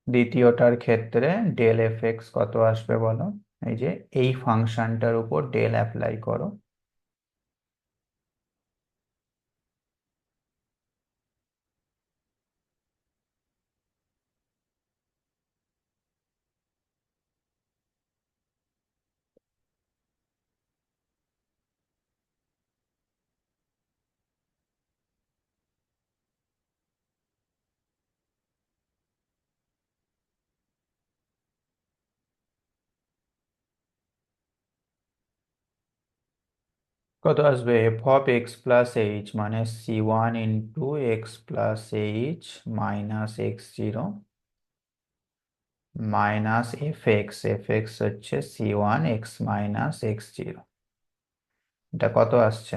দ্বিতীয়টার ক্ষেত্রে ডেল f(x) কত আসবে বলো? এই যে এই ফাংশনটার উপর ডেল অ্যাপ্লাই করো। কত আসবে? f(x+h) মানে C1 into x+h minus x0 minus f(x) হচ্ছে C1 x-x0। এটা কত আসছে?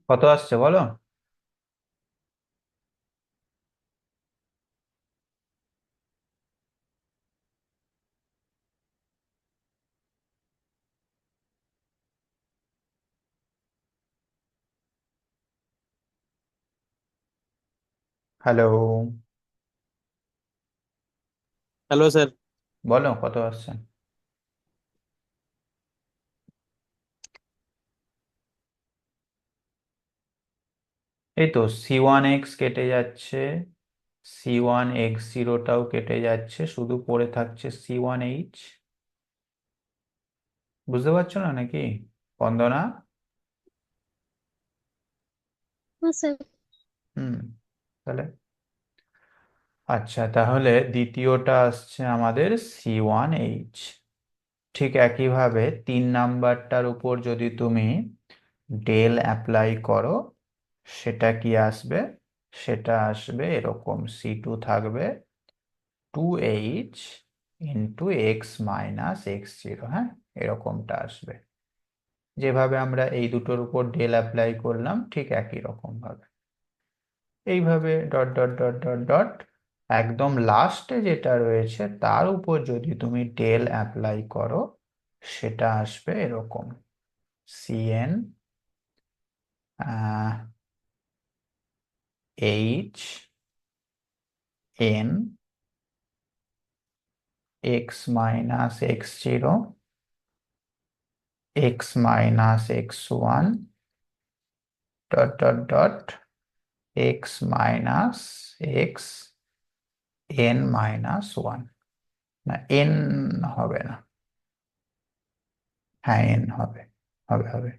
কত আসছে বলো? Hello,
hello sir.
বলো কত আসছে? এই তো C1(x) কেটে যাচ্ছে, C1(x0)টাও কেটে যাচ্ছে, শুধু পড়ে থাকছে C1(h). বুঝতে পারছো না নাকি বন্দনা?
হ্যাঁ স্যার।
হুম। তাহলে আচ্ছা, তাহলে দ্বিতীয়টা আসছে আমাদের C1(h). ঠিক একইভাবে 3 নাম্বারটার উপর যদি তুমি ডেল অ্যাপ্লাই করো, সেটা কি আসবে? সেটা আসবে এরকম, C2 থাকবে 2h ইন্টু x-x0। হ্যাঁ, এরকমটা আসবে। যেভাবে আমরা এই দুটোর উপর ডেল অ্যাপ্লাই করলাম, ঠিক একই রকম ভাবে এইভাবে dot dot dot dot dot একদম লাস্টে যেটা রয়েছে তার উপর যদি তুমি ডেল অ্যাপ্লাই করো, সেটা আসবে এরকম, Cn h n x-x0 x-x1 dot dot dot X minus X N minus one, না এন হবে না, হ্যাঁ এন হবে, হবে হবে।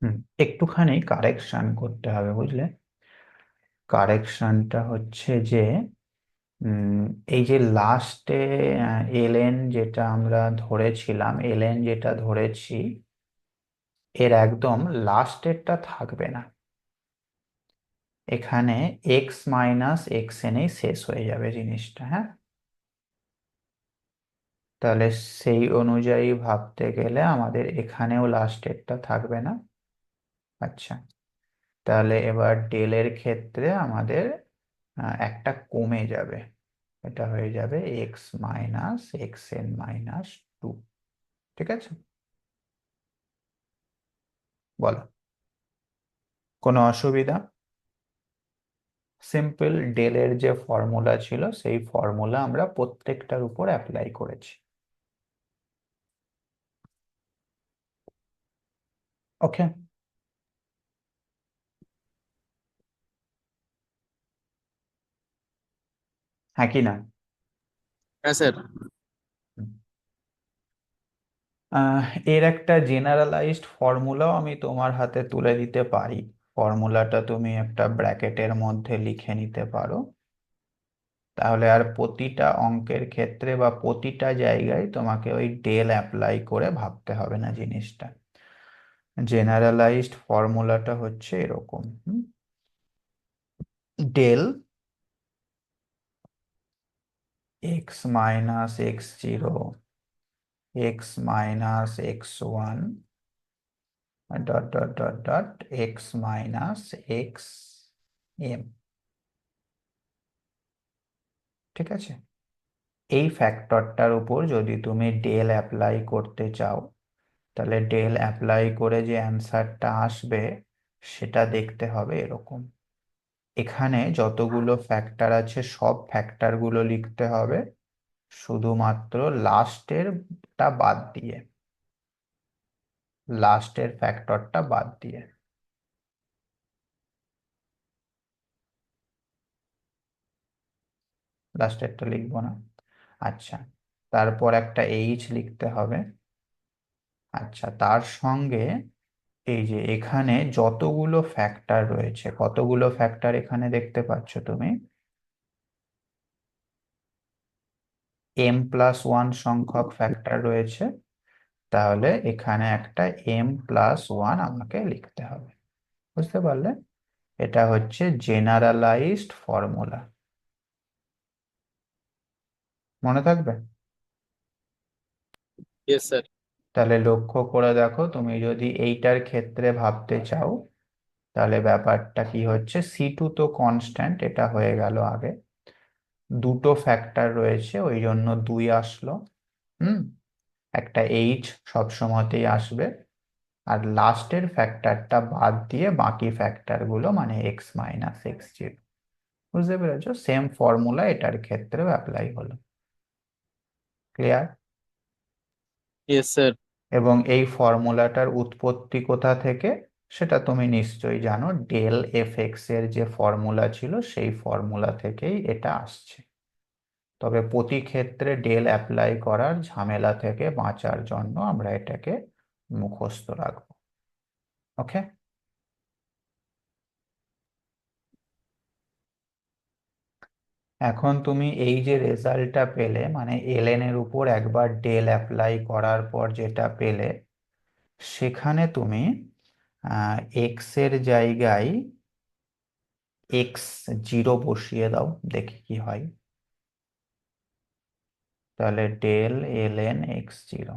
হুম, একটুখানি কারেকশন করতে হবে বুঝলে। কারেকশনটা হচ্ছে যে উম, এই যে লাস্টে এলএন যেটা আমরা ধরেছিলাম, এলএন যেটা ধরেছি, এর একদম লাস্টেরটা থাকবে না। এখানে এক্স মাইনাস এক্স এনেই শেষ হয়ে যাবে জিনিসটা, হ্যাঁ। তাহলে সেই অনুযায়ী ভাবতে গেলে আমাদের এখানেও লাস্টেরটা থাকবে না। আচ্ছা, তাহলে এবার ডেলের ক্ষেত্রে আমাদের একটা কমে যাবে, এটা হয়ে যাবে X minus X N minus two. ঠিক আছে, বলো কোনো অসুবিধা? সিম্পল ডেলের যে ফর্মুলা ছিল সেই ফর্মুলা আমরা প্রত্যেকটার উপর অ্যাপ্লাই করেছি। ওকে, হ্যাঁ কি না?
হ্যাঁ স্যার।
হুম। এর একটা জেনারেলাইজড ফর্মুলাও আমি তোমার হাতে তুলে দিতে পারি। ফর্মুলাটা তুমি একটা ব্র্যাকেটের মধ্যে লিখে নিতে পারো, তাহলে আর প্রতিটা অঙ্কের ক্ষেত্রে বা প্রতিটা জায়গায় তোমাকে ওই ডেল অ্যাপ্লাই করে ভাবতে হবে না জিনিসটা। জেনারেলাইজড ফর্মুলাটা হচ্ছে এরকম, del X minus X zero X minus X one dot dot dot dot X minus X M. ঠিক আছে, এই ফ্যাক্টরটার উপর যদি তুমি ডেল অ্যাপ্লাই করতে চাও, তাহলে ডেল অ্যাপ্লাই করে যে অ্যান্সারটা আসবে সেটা দেখতে হবে এরকম। এখানে যতগুলো ফ্যাক্টর আছে সব ফ্যাক্টরগুলো লিখতে হবে, শুধুমাত্র লাস্টেরটা বাদ দিয়ে, লাস্টের ফ্যাক্টরটা বাদ দিয়ে। লাস্টেরটা লিখবো না? আচ্ছা, তারপর একটা এইচ লিখতে হবে। আচ্ছা, তার সঙ্গে এই যে এখানে যতগুলো ফ্যাক্টর রয়েছে, কতগুলো ফ্যাক্টর এখানে দেখতে পাচ্ছ তুমি? এম প্লাস ওয়ান সংখ্যক ফ্যাক্টর রয়েছে, তাহলে এখানে একটা এম প্লাস ওয়ান আমাকে লিখতে হবে। বুঝতে পারলে? এটা হচ্ছে জেনারেলাইজড ফর্মুলা, মনে থাকবে?
Yes sir.
তাহলে লক্ষ্য করে দেখো, তুমি যদি এইটার ক্ষেত্রে ভাবতে চাও, তাহলে ব্যাপারটা কি হচ্ছে, সি টু তো কনস্ট্যান্ট, এটা হয়ে গেল আগে। দুটো ফ্যাক্টর রয়েছে ওই জন্য দুই আসলো। হুম, একটা এইচ সবসময়তেই আসবে, আর লাস্টের ফ্যাক্টরটা বাদ দিয়ে বাকি ফ্যাক্টর গুলো মানে এক্স মাইনাস এক্স জিরো। বুঝতে পেরেছো? সেম ফর্মুলা এটার ক্ষেত্রেও অ্যাপ্লাই হলো। ক্লিয়ার?
Yes sir.
এবং এই ফর্মুলাটার উৎপত্তি কোথা থেকে সেটা তুমি নিশ্চয়ই জানো, ডেল এফ এক্স এর যে ফর্মুলা ছিল সেই ফর্মুলা থেকেই এটা আসছে। তবে প্রতি ক্ষেত্রে ডেল অ্যাপ্লাই করার ঝামেলা থেকে বাঁচার জন্য আমরা এটাকে মুখস্থ রাখবো। ওকে, এখন তুমি এই যে রেজাল্টটা পেলে, মানে এলএন এর উপর একবার ডেল অ্যাপ্লাই করার পর যেটা পেলে, সেখানে তুমি এক্স এর জায়গায় এক্স জিরো বসিয়ে দাও, দেখি কি হয়। তাহলে ডেল এলএন এক্স জিরো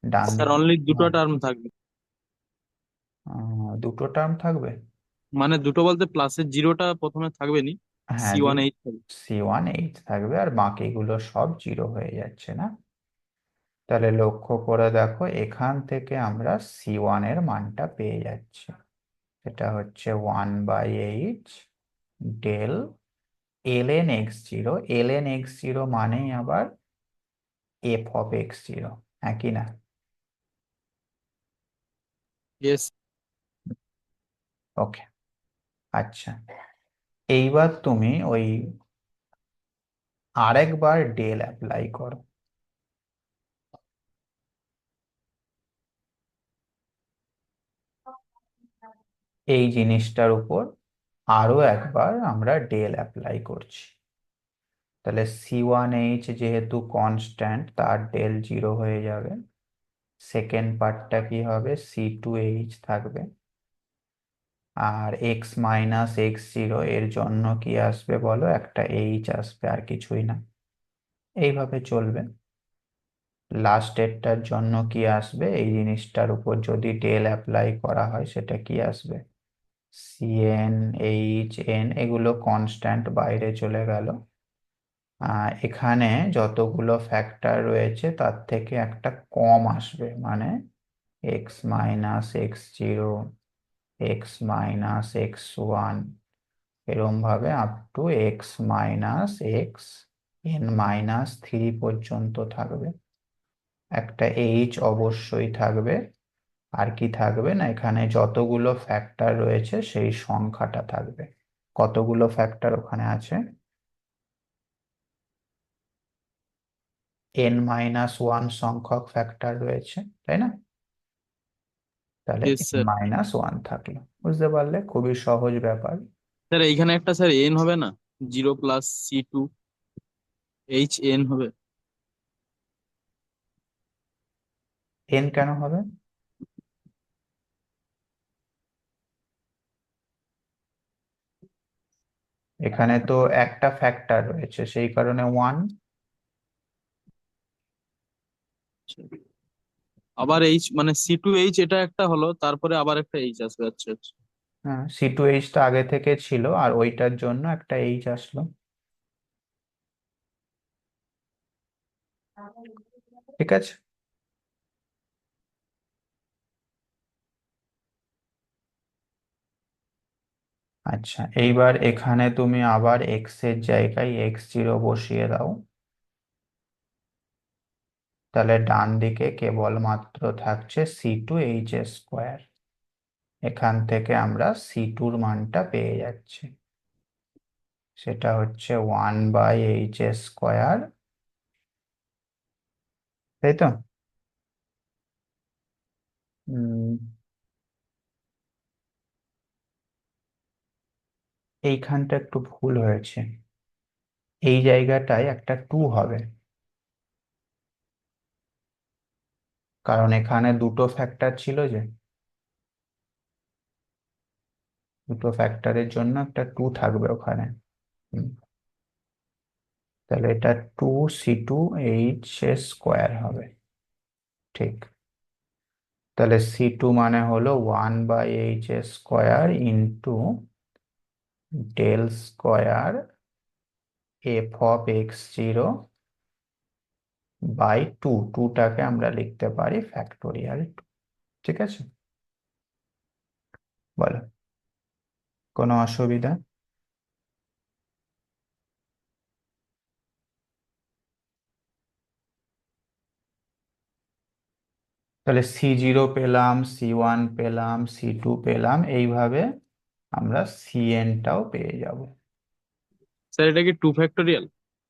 ডান
স্যার
দিকে।
অনলি দুটো
হ্যাঁ,
টার্ম থাকবে।
দুটো টার্ম থাকবে।
মানে দুটো বলতে প্লাসের জিরোটা প্রথমে থাকবে নি,
হ্যাঁ,
সি ওয়ান এইট থাকবে।
C1H থাকবে আর বাকিগুলো সব জিরো হয়ে যাচ্ছে না? তাহলে লক্ষ্য করে দেখো, এখান থেকে আমরা C1 এর মানটা পেয়ে যাচ্ছি। এটা হচ্ছে 1/h del ln x0। ln x0 মানেই আবার f(x0), একই না?
ইয়েস।
ওকে, আচ্ছা। এইবার তুমি ওই আরেকবার ডেল অ্যাপ্লাই করো। এই জিনিসটার উপর আরো একবার আমরা ডেল অ্যাপ্লাই করছি। তাহলে C1H যেহেতু কনস্ট্যান্ট, তার ডেল জিরো হয়ে যাবে। সেকেন্ড পার্টটা কি হবে? C2H থাকবে। আর x-x0 এর জন্য কি আসবে বলো? একটা H আসবে, আর কিছুই না। এইভাবে চলবে। লাস্টেরটার জন্য কি আসবে? এই জিনিসটার উপর যদি ডেল অ্যাপ্লাই করা হয়, সেটা কি আসবে? Cn, Hn এগুলো কনস্ট্যান্ট, বাইরে চলে গেল। এখানে যতগুলো ফ্যাক্টর রয়েছে তার থেকে একটা কম আসবে, মানে x-x0, x-x1, এরম ভাবে আপ টু x-xn-3 পর্যন্ত থাকবে। একটা h অবশ্যই থাকবে। আর কি থাকবে না, এখানে যতগুলো ফ্যাক্টর রয়েছে সেই সংখ্যাটা থাকবে। কতগুলো ফ্যাক্টর ওখানে আছে? n-1 সংখ্যক ফ্যাক্টর রয়েছে, তাই না? তাহলে
ইয়েস স্যার।
n-1 থাকলো। বুঝতে পারলে? খুবই সহজ ব্যাপার।
স্যার এইখানে একটা স্যার এন হবে না, zero plus C two H N হবে।
n কেন হবে? এখানে তো একটা ফ্যাক্টর রয়েছে, সেই কারণে 1।
আবার এইচ মানে সি টু এইচ এটা একটা হলো, তারপরে আবার একটা এইচ আসবে। আচ্ছা আচ্ছা।
হ্যাঁ, C2H তো আগে থেকে ছিল, আর ওইটার জন্য একটা H আসলো। ঠিক আছে। আচ্ছা, এইবার এখানে তুমি আবার x এর জায়গায় x0 বসিয়ে দাও। তাহলে ডান দিকে কেবলমাত্র থাকছে C2H²। এখান থেকে আমরা C2-র মানটা পেয়ে যাচ্ছি। সেটা হচ্ছে 1/h², তাই তো? উম, এইখানটা একটু ভুল হয়েছে। এই জায়গাটায় একটা 2 হবে, কারণ এখানে দুটো ফ্যাক্টর ছিল যে। দুটো ফ্যাক্টরের জন্য একটা 2 থাকবে ওখানে। হুম, তাহলে এটা 2C2H² হবে। ঠিক। তাহলে C2 মানে হলো 1/h² into del square f(x0) by 2। 2টাকে আমরা লিখতে পারি ফ্যাক্টোরিয়াল 2। ঠিক আছে? বলো, কোনো অসুবিধা? তাহলে C0 পেলাম, C1 পেলাম, C2 পেলাম, এইভাবে আমরা Cnটাও পেয়ে যাব।
স্যার এটা কি টু ফ্যাক্টোরিয়াল?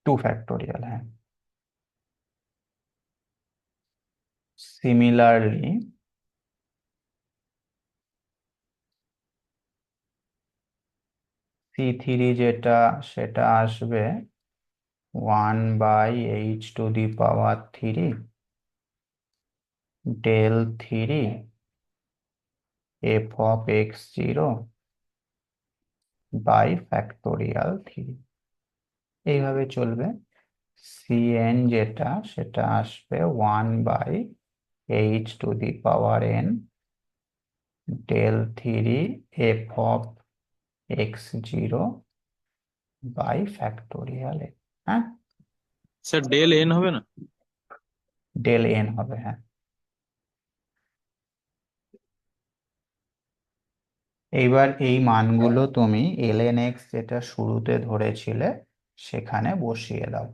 2 ফ্যাক্টোরিয়াল, হ্যাঁ। সিমিলারলি C3 যেটা, সেটা আসবে 1/h³ del 3 f(x0) by factorial 3। এইভাবে চলবে। Cn যেটা, সেটা আসবে 1/h⁴ del 3 f x0 by factorial. হ্যাঁ,
স্যার ডেল এন হবে না?
ডেল এন হবে, হ্যাঁ। এইবার এই মানগুলো তুমি ln x যেটা শুরুতে ধরেছিলে সেখানে বসিয়ে দাও,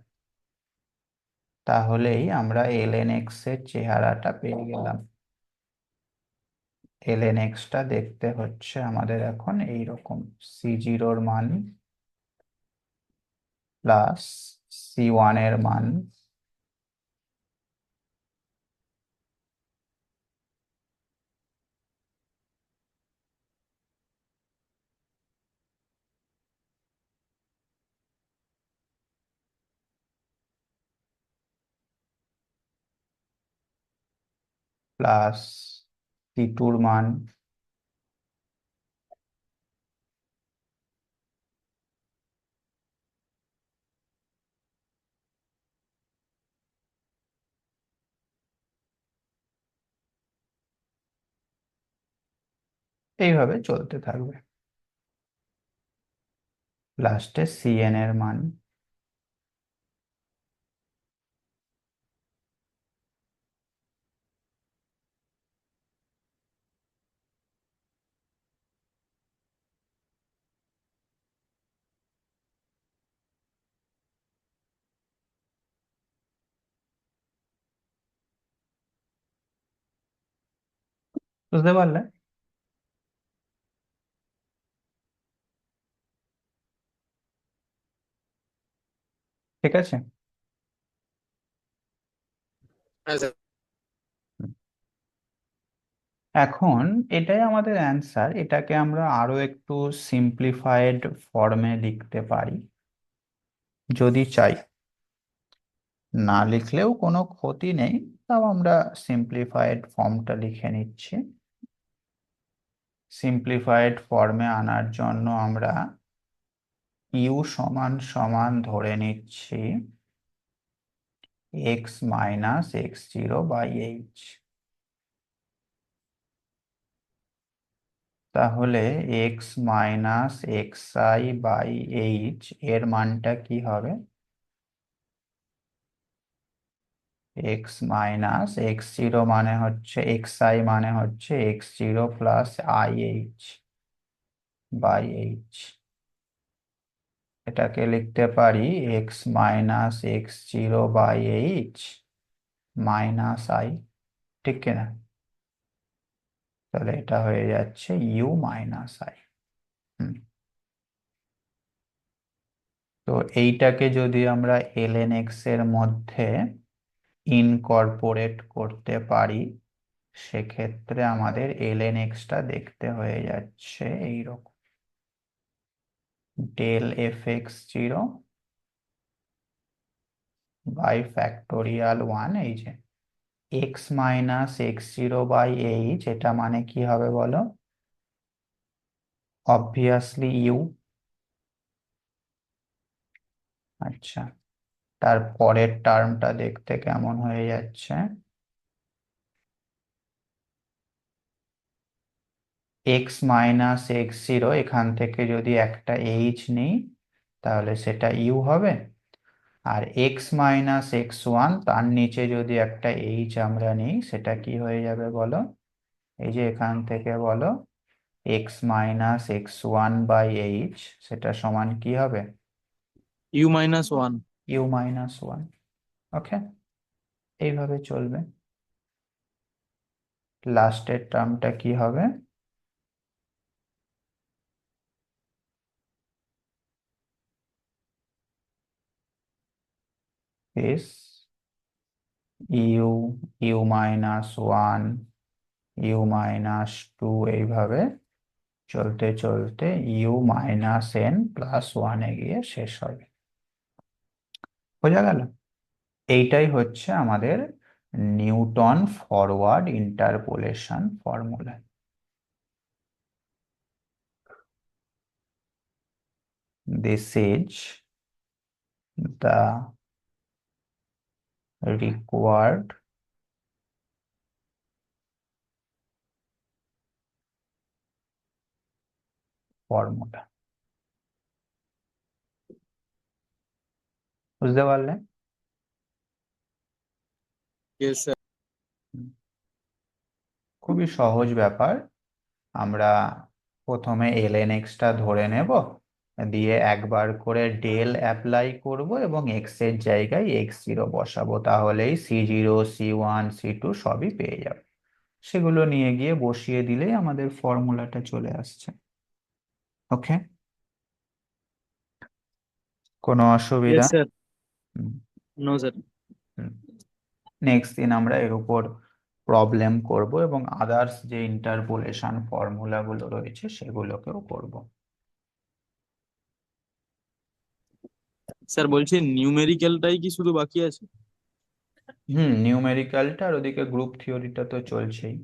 তাহলেই আমরা ln x এর চেহারাটা পেয়ে গেলাম। ln x টা দেখতে হচ্ছে আমাদের এখন এইরকম, c0 এর মান প্লাস c1 এর মান প্লাস c2 এর মান এইভাবে চলতে থাকবে। লাস্টে cn এর মান। বুঝতে পারলে? ঠিক আছে।
হ্যাঁ স্যার।
এখন এটাই আমাদের অ্যান্সার। এটাকে আমরা আরো একটু সিম্পলিফাইড ফর্মে লিখতে পারি যদি চাই, না লিখলেও কোনো ক্ষতি নেই, তাও আমরা সিম্পলিফাইড ফর্মটা লিখে নিচ্ছি। সিম্পলিফাইড ফর্মে আনার জন্য আমরা ইউ সমান সমান ধরে নিচ্ছি x minus x0 by h. তাহলে x minus x i by h এর মানটা কি হবে? এক্স মাইনাস x0 মানে হচ্ছে xi মানে হচ্ছে x0 plus I H by H. এটাকে লিখতে পারি X minus x0 by H minus I, ঠিক কিনা? তাহলে এটা হয়ে যাচ্ছে ইউ মাইনাস আই। তো এইটাকে যদি আমরা ln x এর মধ্যে ইনকর্পোরেট করতে পারি, সেক্ষেত্রে আমাদের ln x টা দেখতে হয়ে যাচ্ছে এইরকম, ডেল fx0 বাই ফ্যাক্টোরিয়াল 1। এই যে x minus x0 by H, এটা মানে কি হবে বলো? Obviously U. আচ্ছা, তার পরের টার্মটা দেখতে কেমন হয়ে যাচ্ছে? এক্স মাইনাস x0, এখান থেকে যদি একটা এইচ নিই তাহলে সেটা ইউ হবে। আর এক্স মাইনাস x1, তার নিচে যদি একটা এইচ আমরা নিই সেটা কি হয়ে যাবে বলো? এই যে এখান থেকে বলো x minus x1 by H, সেটা সমান কি হবে?
U minus one.
U minus one. Okay, এইভাবে চলবে। লাস্টের টার্মটা কি হবে? Is u, u minus one, u minus two, এইভাবে চলতে চলতে ইউ মাইনাস এন প্লাস ওয়ানে গিয়ে শেষ হবে। বোঝা গেল? এইটাই হচ্ছে আমাদের Newton forward interpolation formula. This is the required formula. বুঝতে পারলে?
Yes, sir.
হুম, খুবই সহজ ব্যাপার। আমরা প্রথমে ln x টা ধরে নেব, দিয়ে একবার করে ডেল অ্যাপ্লাই করব এবং এক্স এর জায়গায় x0 বসাবো, তাহলেই c0 c1 c2 সবই পেয়ে যাবে। সেগুলো নিয়ে গিয়ে বসিয়ে দিলেই আমাদের ফর্মুলাটা চলে আসছে। ওকে, কোনো অসুবিধা?
Yes, sir.
হুম।
No, sir.
নেক্সট দিন আমরা এর উপর প্রবলেম করব এবং আদার্স যে ইন্টারপোলেশন ফর্মুলাগুলো রয়েছে সেগুলোকেও করব।
স্যার বলছি নিউমেরিক্যালটাই কি শুধু বাকি আছে?
নিউমেরিক্যালটা আর ওদিকে গ্রুপ থিওরিটা তো চলছেই।